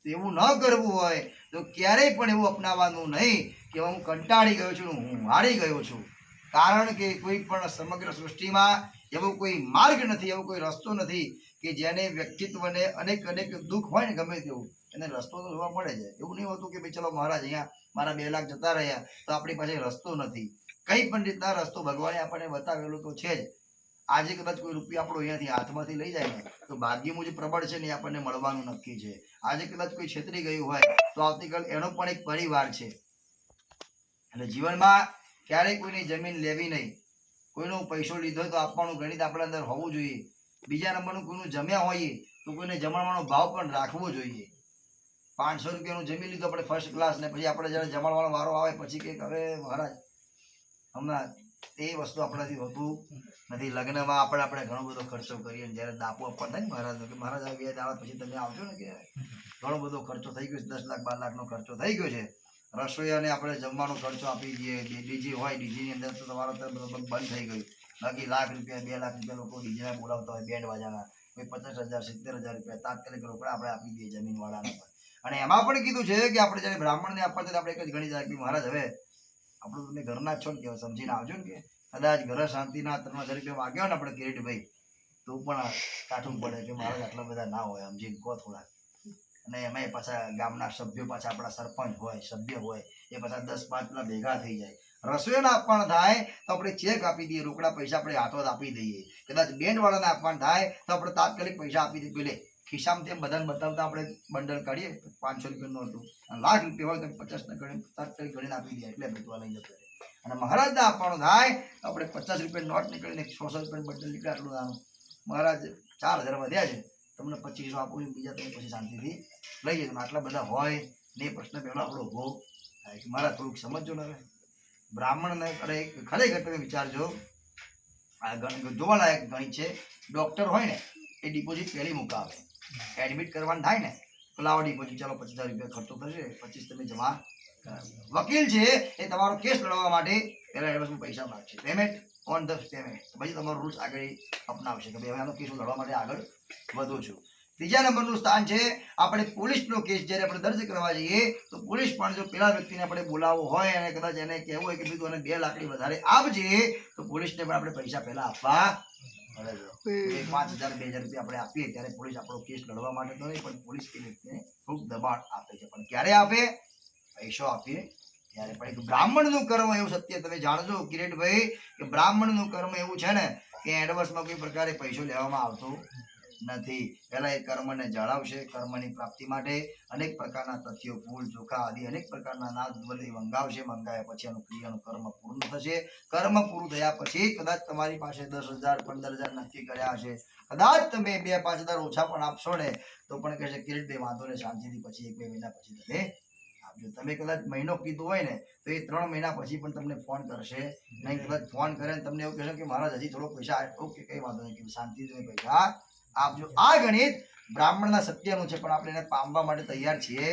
તો એવું ન કરવું હોય તો ક્યારેય પણ એવું અપનાવવાનું નહીં કે હું કંટાળી ગયો છું, હું હારી ગયો છું. કારણ કે કોઈ પણ સમગ્ર સૃષ્ટિમાં એવો કોઈ માર્ગ નથી, એવો કોઈ રસ્તો નથી કે જેને વ્યક્તિત્વને અનેક દુઃખ હોય ને ગમે તેવું એને રસ્તો તો જોવા મળે છે. એવું નહીં હોતું કે ભાઈ ચલો મહારાજ અહીંયા મારા 2 લાખ જતા રહ્યા તો આપણી પાસે રસ્તો નથી. કઈ પણ રીતના રસ્તો ભગવાને આપણને બતાવેલો તો છે જ. આજે કદાચ કોઈ રૂપિયા આપણો અહીંયાથી હાથમાંથી લઈ જાય ને તો ભાગ્ય મુજબ પ્રબળ છે ને આપણને મળવાનું નક્કી છે. આજે કદાચ કોઈ છેતરી ગયું હોય તો આવતીકાલ એનો પણ એક પરિવાર છે. એટલે જીવનમાં ક્યારેય કોઈની જમીન લેવી નહીં, કોઈનો પૈસો લીધો તો આપવાનું ગણિત આપણા અંદર હોવું જોઈએ. બીજા નંબરનું કોઈનું જમ્યા હોઈએ તો કોઈને જમણવાનો ભાવ પણ રાખવો જોઈએ. 500 રૂપિયાનું જમી લીધું આપણે ફર્સ્ટ ક્લાસ, ને પછી આપણે જ્યારે જમણવાનો વારો આવે પછી કે હવે મહારાજ હમણાં એ વસ્તુ આપણાથી હોતું નથી. લગ્નમાં આપણે ઘણો બધો ખર્ચો કરીએ, જ્યારે દાપો આપવા થાય ને મહારાજનો કે મહારાજ આ 2 દાડા પછી તમે આવજો ને કે ઘણો બધો ખર્ચો થઈ ગયો છે, 10 લાખ 12 લાખનો ખર્ચો થઈ ગયો છે. રસોઈયાને આપણે જમવાનો ખર્ચો આપી દઈએ, ડીજે હોય ડીજેની અંદર તો તમારો બંધ થઈ ગયું. બાકી લાખ રૂપિયા 2 લાખ રૂપિયા લોકો ડીજેના બોલાવતા હોય, બેન્ડ વાજાના, કોઈ 50,000 70,000 રૂપિયા તાત્કાલિક રોકડા આપણે આપી દઈએ જમીનવાળાને પણ. અને એમાં પણ કીધું છે કે આપણે જ્યારે બ્રાહ્મણને આપવા આપણે એક જ ગણી જાય કે મહારાજ હવે આપણું તમે ઘરના છો ને કે સમજીને આવજો ને, કે કદાચ ઘર શાંતિના 3,000 રૂપિયા માગ્યા ને આપણે કિરીટભાઈ તો પણ કાઠું પડે કે મહારાજ આટલા બધા ના હોય, સમજીને કહો થોડા. અને એમાં પાછા ગામના સભ્યો, પાછા આપણા સરપંચ હોય, સભ્ય હોય, એ પાછા 10-5 પેલા ભેગા થઈ જાય. રસોઈયાને આપવાનું થાય તો આપણે ચેક આપી દઈએ, રોકડા પૈસા આપણે હાથોહાથ આપી દઈએ. કદાચ બેન્ડવાળાને આપવાનું થાય તો આપણે તાત્કાલિક પૈસા આપી દઈએ. પેલે ખિસ્સામાં તેમ બધાને બતાવતા આપણે બંડલ કાઢીએ 500 રૂપિયાનું હતું, અને લાખ રૂપિયા હોય તો 50 ગણી તાત્કાલિક ગણીને આપી દઈએ, એટલે બેટવા લઈ જતો રહે. અને મહારાજને આપવાનું થાય તો આપણે 50 રૂપિયા નોટ નીકળીને 100 રૂપિયાનું બંડલ નીકળે, આટલું નાનું. મહારાજ 4,000 વધ્યા છે, તમને 2500 આપું, બીજા તમે પછી શાંતિથી લઈ જજો. આટલા બધા હોય ને એ પ્રશ્ન પહેલો આપણો ઉભો મારા થોડુંક સમજો ને. બ્રાહ્મણને ખરેખર તમે વિચારજો, આ જોવાલાયક ગણિત છે. ડોક્ટર હોય ને એ ડિપોઝિટ પહેલી મુકાવે, એડમિટ કરવાનું થાય ને તો લાવો ડિપોઝિટ, ચાલો 25,000 રૂપિયા ખર્ચો થશે, 25 તમે જમા કરાવી. વકીલ છે એ તમારો કેસ લડવા માટે પહેલા એડવાન્સમાં પૈસા માંગશે, પેમેન્ટ ઓન ધ પેમેન્ટ, પછી તમારો રૂલ્સ આગળ અપનાવશે કે ભાઈ હવે આનો કેસ લડવા માટે આગળ વધુ છું. ત્રીજા નંબરનું સ્થાન છે આપણે પોલીસનો કેસ જ્યારે આપણે દર્જ કરવા જઈએ તો પોલીસ પણ જો પેલા વ્યક્તિને આપણે બોલાવવો હોય અને કદાચ એને કહેવું હોય કે બીજું અને 2 લાખ વધારે આપજે તો પોલીસને પણ આપણે પૈસા પહેલા આપવા પડે છે. 5,000 2,000 રૂપિયા આપણે આપીએ ત્યારે પોલીસ આપણો કેસ લડવા માટે તો નહીં, પણ પોલીસ એ વ્યક્તિને ખૂબ દબાણ આપે છે. પણ ક્યારે આપે? પૈસો આપીએ ત્યારે. પણ એક બ્રાહ્મણનું કર્મ એવું સત્ય તમે જાણજો કિરીટભાઈ કે બ્રાહ્મણનું કર્મ એવું છે ને કે એડવાન્સમાં કોઈ પ્રકારે પૈસો લેવામાં આવતો નથી. પહેલા એ કર્મને જાળવશે. કર્મની પ્રાપ્તિ માટે અનેક પ્રકારના તથ્યો, ફૂલ, ચોખા આદિ અનેક પ્રકારના નાદ મંગાવશે. મંગાવ્યા પછી આનું ક્રિયાનું કર્મ પૂર્ણ થશે. કર્મ પૂરું થયા પછી કદાચ તમારી પાસે 10,000 15,000 નક્કી કર્યા હશે, કદાચ તમે 2-5,000 ઓછા પણ આપશો ને તો પણ કહેશે કિરીટભાઈ વાંધો ને, શાંતિથી પછી 1-2 મહિના પછી તમે આપજો. તમે કદાચ મહિનો કીધું હોય ને તો એ 3 મહિના પછી પણ તમને ફોન કરશે નહીં. કદાચ ફોન કરે ને તમને એવું કહેશે કે મહારાજ હજી થોડો પૈસા, ઓકે કઈ વાંધો નહીં, શાંતિથી તમે પૈસા આપજો. આ ગણિત બ્રાહ્મણના સત્યનું છે, પણ આપણે એને પામવા માટે તૈયાર છીએ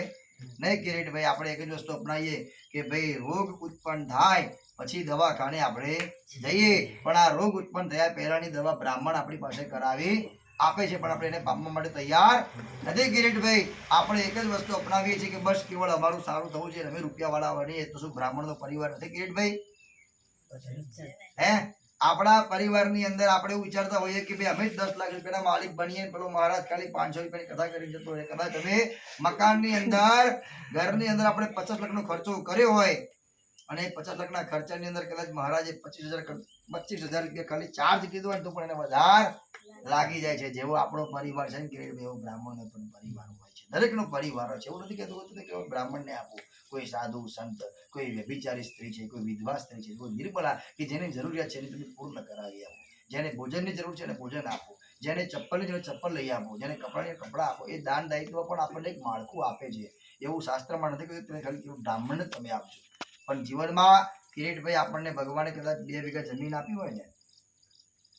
નહીં કિરીટભાઈ. આપણે એક જ વસ્તુ અપનાવીએ કે ભાઈ રોગ ઉત્પન્ન થાય પછી દવાખાને આપણે જઈએ, પણ આ રોગ ઉત્પન્ન થયા પહેલાની દવા બ્રાહ્મણ આપણી પાસે કરાવી આપે છે, પણ આપણે એને પામવા માટે તૈયાર નથી કિરીટભાઈ. આપણે એક જ વસ્તુ અપનાવીએ છીએ કે બસ કેવળ અમારું સારું થવું છે, અમે રૂપિયા વાળા બનીએ તો શું બ્રાહ્મણનો પરિવાર નથી કિરીટભાઈ? હે, આપણા પરિવારની અંદર આપણે એવું વિચારતા હોઈએ કે ભાઈ અમે જ 10 લાખ રૂપિયાના માલિક બનીએ, પેલો મહારાજ ખાલી 500 રૂપિયાની કથા કરી જતો હોય. કદાચ અમે મકાનની અંદર, ઘરની અંદર આપણે 50 લાખનો ખર્ચો કર્યો હોય અને 50 લાખના ખર્ચાની અંદર કદાચ મહારાજે 25,000 રૂપિયા ખાલી ચાર્જ કીધો હોય તો પણ એને વધારે લાગી જાય છે. જેવો આપણો પરિવાર છે ને કે એવો બ્રાહ્મણનો પણ પરિવાર હોય છે. દરેકનો પરિવાર હોય છે. એવું નથી કહેતું કે બ્રાહ્મણને આપવું. કોઈ સાધુ સંત, કોઈ વ્યભિચારી સ્ત્રી છે, કોઈ વિધવા સ્ત્રી છે, કોઈ નિર્બળા કે જેની જરૂરિયાત છે એની તમે પૂર્ણ કરાવી આપો. જેને ભોજનની જરૂર છે એને ભોજન આપો, જેને ચપ્પલની જરૂર ચપ્પલ લઈ આપો, જેને કપડાની કપડા આપો. એ દાન દાયિત્વ પણ આપણને એક માળખું આપે છે. એવું શાસ્ત્રમાં નથી કહ્યું તમે ખાલી કેવું બ્રાહ્મણને તમે આપજો. પણ જીવનમાં કિરીટભાઈ આપણને ભગવાને કદાચ 2 વીઘા જમીન આપી હોય ને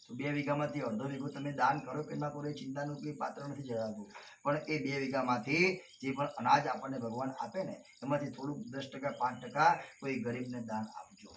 તો 2 વીઘામાંથી અડધો વીઘો તમે દાન કરો કે ના કરો એ ચિંતાનું કોઈ પાત્ર નથી જણાવતું, પણ એ 2 વીઘામાંથી જે પણ અનાજ આપણને ભગવાન આપે ને એમાંથી થોડુંક 10% 5% કોઈ ગરીબને દાન આપજો.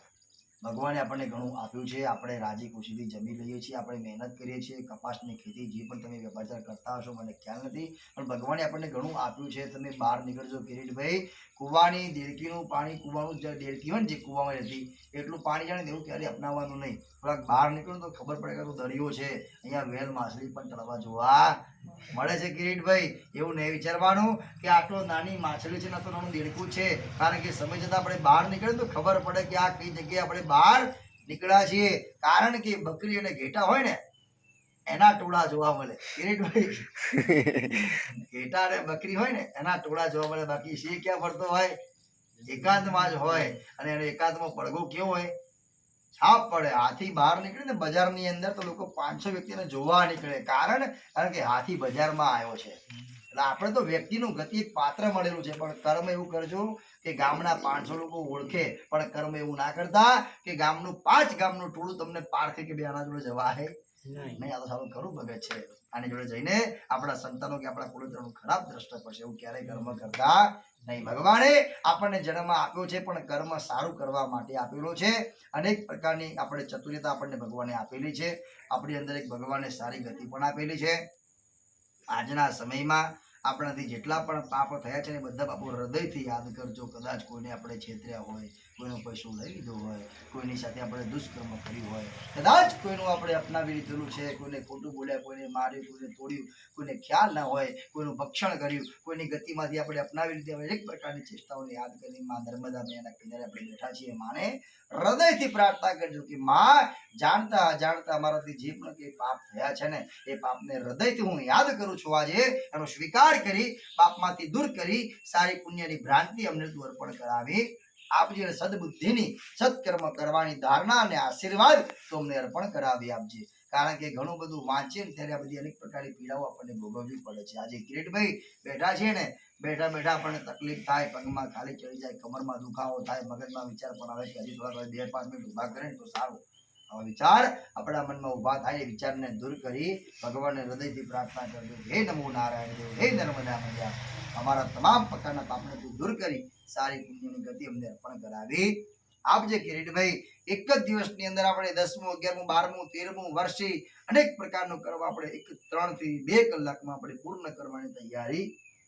ભગવાને આપણને ઘણું આપ્યું છે. આપણે રાજી ખુશીથી જમી લઈએ છીએ, આપણે મહેનત કરીએ છીએ. કપાસની ખેતી જે પણ તમે વેપાર કરતા હશો મને ખ્યાલ નથી, પણ ભગવાને આપણને ઘણું આપ્યું છે. તમે બહાર નીકળજો કિરીટભાઈ, કુવાની દેડકીનું પાણી, કુવાનું જે દેડકી હોય ને જે કુવામાં રહેતી એટલું પાણી જાણે એવું ક્યારે અપનાવવાનું નહીં. થોડાક બહાર નીકળો તો ખબર પડે કે દરિયો છે, અહીંયા વેલ માછલી પણ તળવા જોવા મળે છે કિરીટભાઈ. એવું નહીં વિચારવાનું કે આટલો નાની માછલી છે ને તો નાનું દેડકું છે, કારણ કે સમય જતાં આપણે બહાર નીકળે તો ખબર પડે કે આ કઈ જગ્યાએ આપણે બહાર નીકળ્યા છીએ. કારણ કે બકરી અને ઘેટા હોય ને એના ટોળા જોવા મળે કિરીટભાઈ. ઘેટા અને બકરી હોય ને એના ટોળા જોવા મળે, બાકી સિંહ ક્યાં ફરતો હોય? એકાંતમાં જ હોય. અને એનો એકાંતમાં પડઘો કેવો હોય? છાપ પડે. હાથી બહાર નીકળે ને બજારની અંદર તો લોકો 500 વ્યક્તિને જોવા નીકળે. કારણ કે હાથી બજારમાં આવ્યો છે. એટલે આપણે તો વ્યક્તિનું ગતિ એક પાત્ર મળેલું છે, પણ કર્મ એવું કરજો કે ગામના 500 લોકો ઓળખે, પણ કર્મ એવું ના કરતા કે ગામનું 5 ગામનું ટોળું તમને પારખે કે બે આના જોડે જવા હે નહીં. આ તો સારું ખરું ભગત છે, આની જોડે જઈને આપણા સંતાનો કે આપણા કુળોત્તરનું ખરાબ દ્રષ્ટ પડશે. એવું ક્યારેય કર્મ કરતા નહીં. ભગવાને આપણને જન્મ આપ્યો છે પણ કર્મ સારું કરવા માટે આપેલો છે. અનેક પ્રકારની આપણે ચતુર્યતા આપણને ભગવાને આપેલી છે. આપણી અંદર એક ભગવાને સારી ગતિ પણ આપેલી છે. આજના સમયમાં આપણાથી જેટલા પણ પાપ થયા છે ને બધા પાપો હૃદયથી યાદ કરજો. કદાચ કોઈને આપણે છેતર્યા હોય, કોઈનો પૈસો લઈ લીધો હોય, કોઈની સાથે આપણે દુષ્કર્મ કર્યું હોય, કદાચ કોઈનું આપણે અપનાવી લીધેલું છે, કોઈને ખોટું બોલ્યા, કોઈને માર્યું, કોઈને તોડ્યું, કોઈને ખ્યાલ ના હોય, કોઈનું ભક્ષણ કર્યું, કોઈની ગતિમાંથી આપણે અપનાવી લીધી હોય, એક પ્રકારની ચેષ્ટાઓને યાદ કરી માં નર્મદા મેના કિનારે આપણે બેઠા છીએ. માને હૃદયથી પ્રાર્થના કરજો કે માં જાણતા અજાણતા અમારાથી જે પણ કંઈ પાપ થયા છે ને એ પાપને હૃદયથી હું યાદ કરું છું. આજે એનો સ્વીકાર કરી પાપમાંથી દૂર કરી સારી પુણ્યની ભ્રાંતિ અમને તું અર્પણ કરાવી આપજે. સદબુદ્ધિની સત્કર્મ કરવાની ધારણા અને આશીર્વાદ તો અમને અર્પણ કરાવી આપજે. કારણ કે ઘણું બધું વાંચીએ ને ત્યારે આ બધી અનેક પ્રકારની પીડાઓ આપણને ભોગવવી પડે છે. આજે કિરીટભાઈ બેઠા છે ને બેઠા બેઠા આપણને તકલીફ થાય, પગમાં ખાલી ચડી જાય, કમરમાં દુખાવો થાય, મગજમાં વિચાર પણ આવે કે હજી થોડા 2-5 મિનિટ ઊભા કરે ને તો સારું. આવા વિચાર આપણા મનમાં ઊભા થાય, એ વિચારને દૂર કરી ભગવાનને હૃદયથી પ્રાર્થના કરજો, હે નમો નારાયણ દેવ, હે નર્મદા મૈયા, અમારા તમામ પ્રકારના પાપને તું દૂર કરી સારી પુણ્યની ગતિ અમને અર્પણ કરાવી આપજે. કિરીટભાઈ, એક જ દિવસની અંદર આપણે 10મું, 11મું, 12મું, 13મું વર્ષી અનેક પ્રકારનું કરવા આપણે 3 થી 2 કલાકમાં આપણે પૂર્ણ કરવાની તૈયારી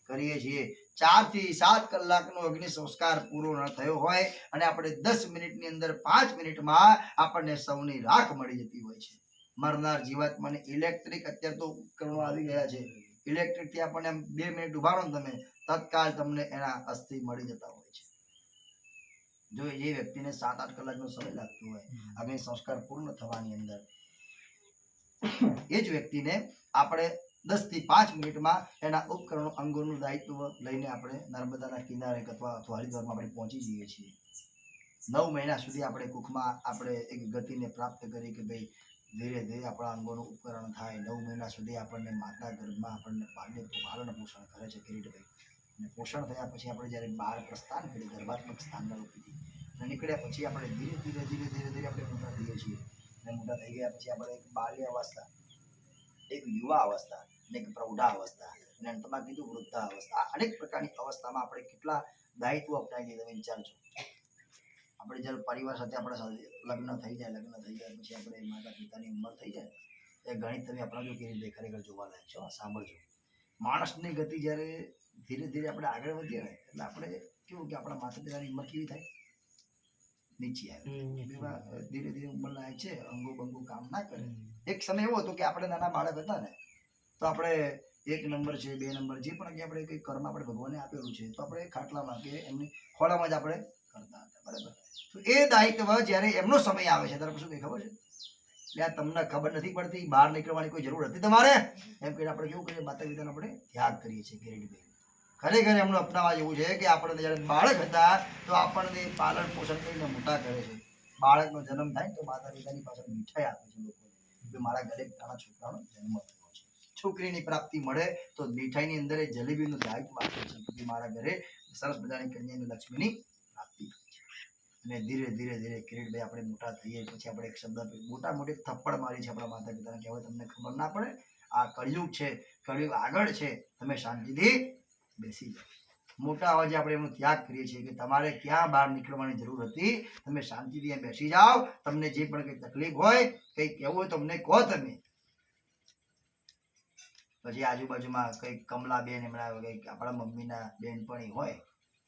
કરીએ છીએ. 4 થી 7 કલાકનો અગ્નિ સંસ્કાર પૂરો ન થયો હોય અને આપણે 10 મિનિટની અંદર 5 મિનિટમાં આપણને સૌની રાખ મળી જતી હોય છે. મરનાર જીવાત્માને ઇલેક્ટ્રિક અત્યારે તો ઉપકરણો આવી ગયા છે, ઇલેક્ટ્રિક થી આપણને 2 મિનિટ ઉભા રહો ને તમે, તત્કાલ તમને એના અસ્થિ મળી જતા હોય છે. જો એ વ્યક્તિને 7-8 કલાકનો સમય લાગતો હોય અગ્નિ સંસ્કાર પૂર્ણ થવાની અંદર, એ જ વ્યક્તિને આપણે 10 થી 5 મિનિટમાં એના ઉપકરણો અંગોનું દાયિત્વ લઈને આપણે નર્મદાના કિનારે અથવા હરિદ્વારમાં આપણે પહોંચી જઈએ છીએ. 9 મહિના સુધી આપણે કુખમાં આપણે એક ગતિને પ્રાપ્ત કરી કે ભાઈ ધીરે ધીરે આપણા અંગોનું ઉપકરણ થાય. 9 મહિના સુધી આપણને માતા ગર્ભમાં આપણને પાલન પોષણ કરે છે કિરીટભાઈ. અને પોષણ થયા પછી આપણે જ્યારે બહાર પ્રસ્થાન કરીએ ગર્ભાત્મક સ્થાનના રૂપથી અને નીકળ્યા પછી આપણે ધીરે ધીરે આપણે મોટા થઈએ છીએ. અને મોટા થઈ ગયા પછી આપણે એક બાલ્ય અવસ્થા, એક યુવા અવસ્થા અને એક પ્રૌઢા અવસ્થા અને અંતમાં કીધું વૃદ્ધા અવસ્થા. આ અનેક પ્રકારની અવસ્થામાં આપણે કેટલા દાયિત્વ અપનાવીએ તમે વિચારજો. આપણે જ્યારે પરિવાર સાથે આપણા લગ્ન થઈ જાય પછી આપણે માતા પિતાની ઉંમર થઈ જાય એ ગણિત તમે અપનાવજો કે રીતે ખરેખર જોવા લાયક છો. સાંભળજો, માણસની ગતિ જ્યારે ધીરે ધીરે આપણે આગળ વધીએ ને એટલે આપણે કેવું કે આપણા માતા પિતાની ઉંમર કેવી થાય, નીચે આવે. ધીરે ધીરે ઉંમર લાયક છે, અંગો બંગો કામ ના કરે. એક સમય એવો હતો કે આપણે નાના બાળક હતા ને તો આપણે 1 નંબર છે, 2 નંબર જે પણ આપણે કંઈ કર્મ આપણે ભગવાને આપેલું છે તો આપણે ખાટલામાં કે એમની ખોળામાં જ આપણે કરતા હતા, બરાબર. તો એ દાયિત્વ જ્યારે એમનો સમય આવે છે ત્યારે શું કઈ ખબર છે, એટલે આ તમને ખબર નથી પડતી, બહાર નીકળવાની કોઈ જરૂર હતી તમારે, એમ કહીને આપણે કેવું કરીએ, માતા પિતાનો આપણે ત્યાગ કરીએ છીએ કિરીટભાઈ. ખરેખર એમનું અપનાવવા જેવું છે કે આપણે જ્યારે બાળક હતા તો આપણને પાલન પોષણ કરીને મોટા કરે છે. બાળકનો જન્મ થાય તો માતા પિતાની પાછળ મીઠાઈ આપે છે લોકો કે મારા ઘરે નાના છોકરાનો જન્મ થયો છે. છોકરીની પ્રાપ્તિ મળે તો મીઠાઈની અંદર એ જલેબીનું દાયિત્વ આપે છે કે મારા ઘરે સરસ મજાની કન્યાની લક્ષ્મીની પ્રાપ્તિ થાય છે. અને ધીરે ધીરે કિરીટભાઈ આપણે મોટા થઈએ પછી આપણે એક શબ્દ મોટી થપ્પડ મારી છે આપણા માતા પિતાને કે હવે તમને ખબર ના પડે, આ કળિયુગ છે, કળિયુગ આગળ છે, તમે શાંતિથી બેસી જાઓ. મોટા અવાજે આપણે એમનો ત્યાગ કરીએ છીએ કે તમારે ક્યાં બહાર નીકળવાની જરૂર હતી, તમે શાંતિથી બેસી જાઓ. તમને જે પણ કઈ તકલીફ હોય, કઈ કહેવું હોય તો અમને કહો તમે. પછી આજુબાજુમાં કઈ કમલાબેન એમના કઈ આપણા મમ્મીના બેનપણી હોય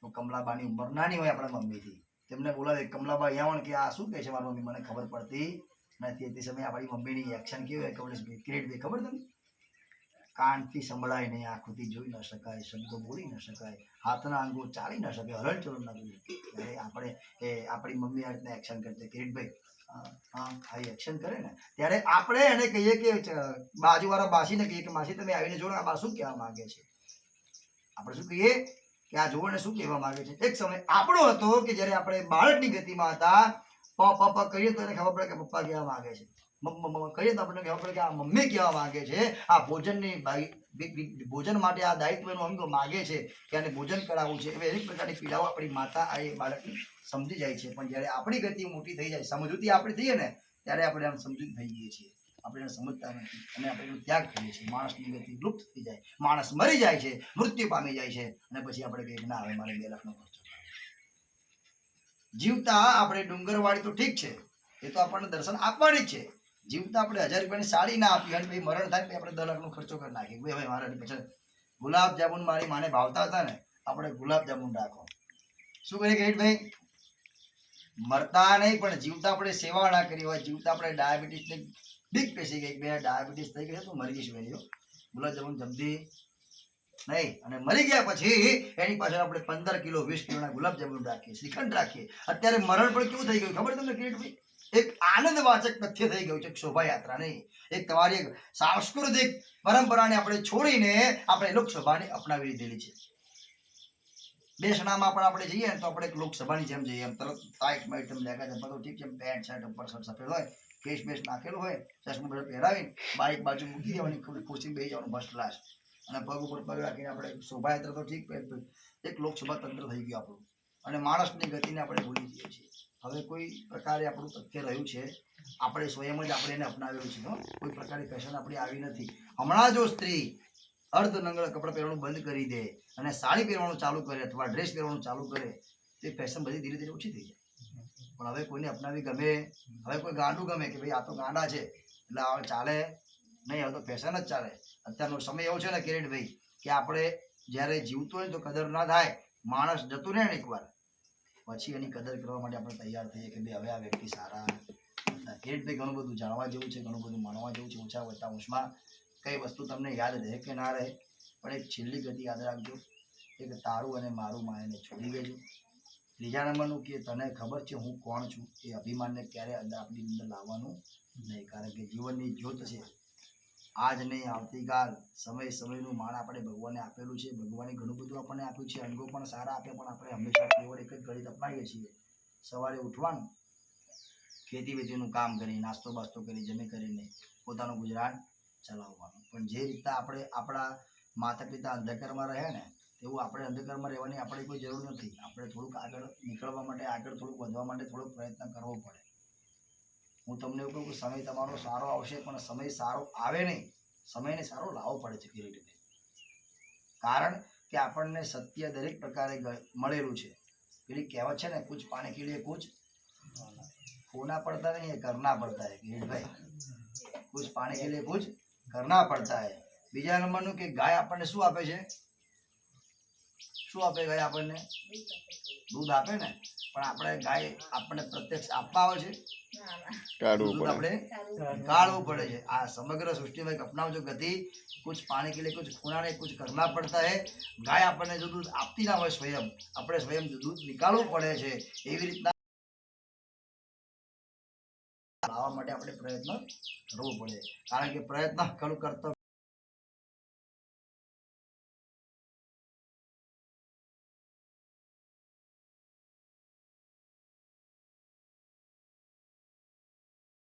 તો કમલાબાની ઉંમર નાની હોય આપણા મમ્મીથી, તેમને બોલાવે કમલાબા અહીંયા કે આ શું કહે છે મારી મમ્મી, મને ખબર પડતી નથી. તે સમયે આપણી મમ્મીની એક્શન કેવી હોય કમલેશભાઈ, કિરીટભાઈ ખબર તમને, કાનથી સંભળાય નહીં, આંખોથી જોઈ ન શકાય, શબ્દો બોલી ન શકાય, હાથના અંગો ચાલી ન શકે, હલનચલન ન કરી શકે. ત્યારે આપણે આપણી મમ્મી આ રીતના એક્શન કરતી કિરીટભાઈ, આ એક્શન કરે ને ત્યારે આપણે એને કહીએ કે બાજુવાળા બાસીને કહીએ કે માસી તમે આવીને જોડો આ બા શું કહેવા માંગે છે. આપણે શું કહીએ કે આ જોડને શું કહેવા માંગે છે. એક સમય આપણો હતો કે જ્યારે આપણે બાળકની ગતિમાં હતા, પપ્પા કહીએ તો એને ખબર પડે કે પપ્પા કહેવા માંગે છે, કહીએ તો આપણને ખબર પડે કે આ મમ્મી કહેવા માંગે છે, આ ભોજન માટે આ દાયિત્વનું અંગ માગે છે કે આને ભોજન કરાવવું છે. એવી અનેક પ્રકારની પીડાઓ આપણી માતા આ બાળકની સમજી જાય છે. પણ જ્યારે આપણી ગતિ મોટી થઈ જાય, સમજૂતી આપણી થઈએ ને ત્યારે આપણે આમ સમજૂત થઈ જઈએ છીએ, આપણે એને સમજતા નથી અને આપણે એનો ત્યાગ કરીએ છીએ. માણસની ગતિ લુપ્ત થઈ જાય, માણસ મરી જાય છે, મૃત્યુ પામી જાય છે અને પછી આપણે કહીએ ના હવે મારે 2 લાખનો ખર્ચો જીવતા આપણે ડુંગરવાળી તો ઠીક છે, એ તો આપણને દર્શન આપવાની જ છે. જીવતા આપણે 1000 રૂપિયાની સાડી ના આપી અને મરણ થાય આપણે 10 લાખનો ખર્ચો કરી નાખીએ. હવે મારા પછી ગુલાબ જામુન મારી માને ભાવતા હતા ને, આપણે ગુલાબ જામુન રાખો. શું કરીએ કિરીટભાઈ, મરતા નહીં પણ જીવતા આપણે સેવા ના કરી હોય, જીવતા આપણે ડાયાબિટીસની બીક પેસી ગઈ, બે ડાયાબિટીસ થઈ ગઈ તો મરી જઈશું વેલીઓ, ગુલાબ જામુન જમતી નહીં. અને મરી ગયા પછી એની પાછળ આપણે 15 કિલો 20 કિલોના ગુલાબ જામુન રાખીએ, શ્રીખંડ રાખીએ. અત્યારે મરણ પણ કેવું થઈ ગયું ખબર તમને કિરીટભાઈ, એક આનંદવાચક તથ્ય થઈ ગયું છે, શોભાયાત્રા નહીં, એક તમારી એક સાંસ્કૃતિક પરંપરાને આપણે છોડીને આપણે લોકસભાને અપનાવી લીધેલી છે. દેશનામાં પણ આપણે જઈએ ને તો આપણે એક લોકસભાની જેમ જઈએ, એમ તરત ટાઈટ માઇટ લેખા છે બધું ઠીક છે, પેન્ટ શર્ટ ઉપર શર્ટ સફેદ હોય, કેસ બેસ નાખેલું હોય, ચશ્મા બધા પહેરાવીને બાઇક બાજુ મૂકી દેવાની, ખુરશી બેસી જવાનું ફર્સ્ટ ક્લાસ. અને પગ ઉપર પગ રાખીને આપણે શોભાયાત્રા તો ઠીક, એક લોકસભા તંત્ર થઈ ગયું આપણું, અને માણસની ગતિને આપણે ભૂલી જઈએ છીએ. હવે કોઈ પ્રકારે આપણું તથ્ય રહ્યું છે, આપણે સ્વયં જ આપણે એને અપનાવેલું છે. કોઈ પ્રકારની ફેશન આપણી આવી નથી. હમણાં જો સ્ત્રી અર્ધનંગળ કપડાં પહેરવાનું બંધ કરી દે અને સાડી પહેરવાનું ચાલુ કરે અથવા ડ્રેસ પહેરવાનું ચાલુ કરે, તે ફેશન બધી ધીરે ધીરે ઓછી થઈ જાય. પણ હવે કોઈને અપનાવી ગમે, હવે કોઈ ગાંડું ગમે કે ભાઈ આ તો ગાંડા છે એટલે હવે ચાલે નહીં, હવે તો ફેશન જ ચાલે. અત્યારનો સમય એવો છે ને કિરીટભાઈ, કે આપણે જ્યારે જીવતો હોય તો કદર ના થાય, માણસ જતું રહે ને એકવાર પછી એની કદર કરવા માટે આપણે તૈયાર થઈએ કે ભાઈ હવે આ વ્યક્તિ સારા. કિરીટભાઈ ઘણું બધું જાણવા જેવું છે, ઘણું બધું માણવા જેવું છે. ઓછા વત્તા અંશમાં કઈ વસ્તુ તમને યાદ રહે કે ના રહે, પણ એક છેલ્લી ગતિ યાદ રાખજો, એક તારું અને મારું માયાને છોડી દેજો. ત્રીજા નંબરનું કે તને ખબર છે હું કોણ છું, એ અભિમાનને ક્યારે આપણી અંદર લાવવાનું નહીં, કારણ કે જીવનની જ્યોત છે. આજ નહીં આવતીકાલ, સમય સમયનું માન આપણે ભગવાને આપેલું છે. ભગવાને ઘણું બધું આપણને આપ્યું છે, અંગો પણ સારા આપે, પણ આપણે હંમેશા કેવળ એક જ ગણિત અપનાવીએ છીએ. સવારે ઉઠવાનું, ખેતી વેતીનું કામ કરી, નાસ્તો બાસ્તો કરી, જમી કરીને પોતાનું ગુજરાન ચલાવવાનું. પણ જે રીતના આપણે આપણા માતા પિતા અંધકારમાં રહે ને, એવું આપણે અંધકારમાં રહેવાની આપણે કોઈ જરૂર નથી. આપણે થોડુંક આગળ નીકળવા માટે, આગળ થોડુંક વધવા માટે થોડોક પ્રયત્ન કરવો પડે. હું તમને એવું કહું કે સમય તમારો સારો આવશે, પણ સમય સારો આવે નહીં, સમયને સારો લાવવો પડે છે કિરીટભાઈ. કારણ કે આપણને સત્ય દરેક પ્રકારે મળેલું છે. પેલી કહેવત છે ને, કુછ પાને કે લીએ કુછ खोना पड़ता नहीं है, करना पड़ता है किरीटभाई. कुछ पाने के लिए कुछ करना पड़ता है. બીજા નંબરનું કે ગાય આપણને શું આપે છે? શું આપે ગાય આપણને? દૂધ આપે ને. પણ આપણે ગાય આપણને પ્રત્યક્ષ આપવા આવે છે, દૂધ આપણે કાઢવું પડે છે. આ સમગ્ર સૃષ્ટિમાં એક અપનાવજો ગતિ, કુછ પાને કે લીએ કુછ खोना नहीं, कुछ करना पड़ता है. ગાય આપણને જો દૂધ આપતી ના હોય સ્વયં, આપણે સ્વયં દૂધ નીકાળવું પડે છે. એવી રીતના લાવવા માટે આપણે પ્રયત્ન કરવો પડે, કારણ કે પ્રયત્ન કરતો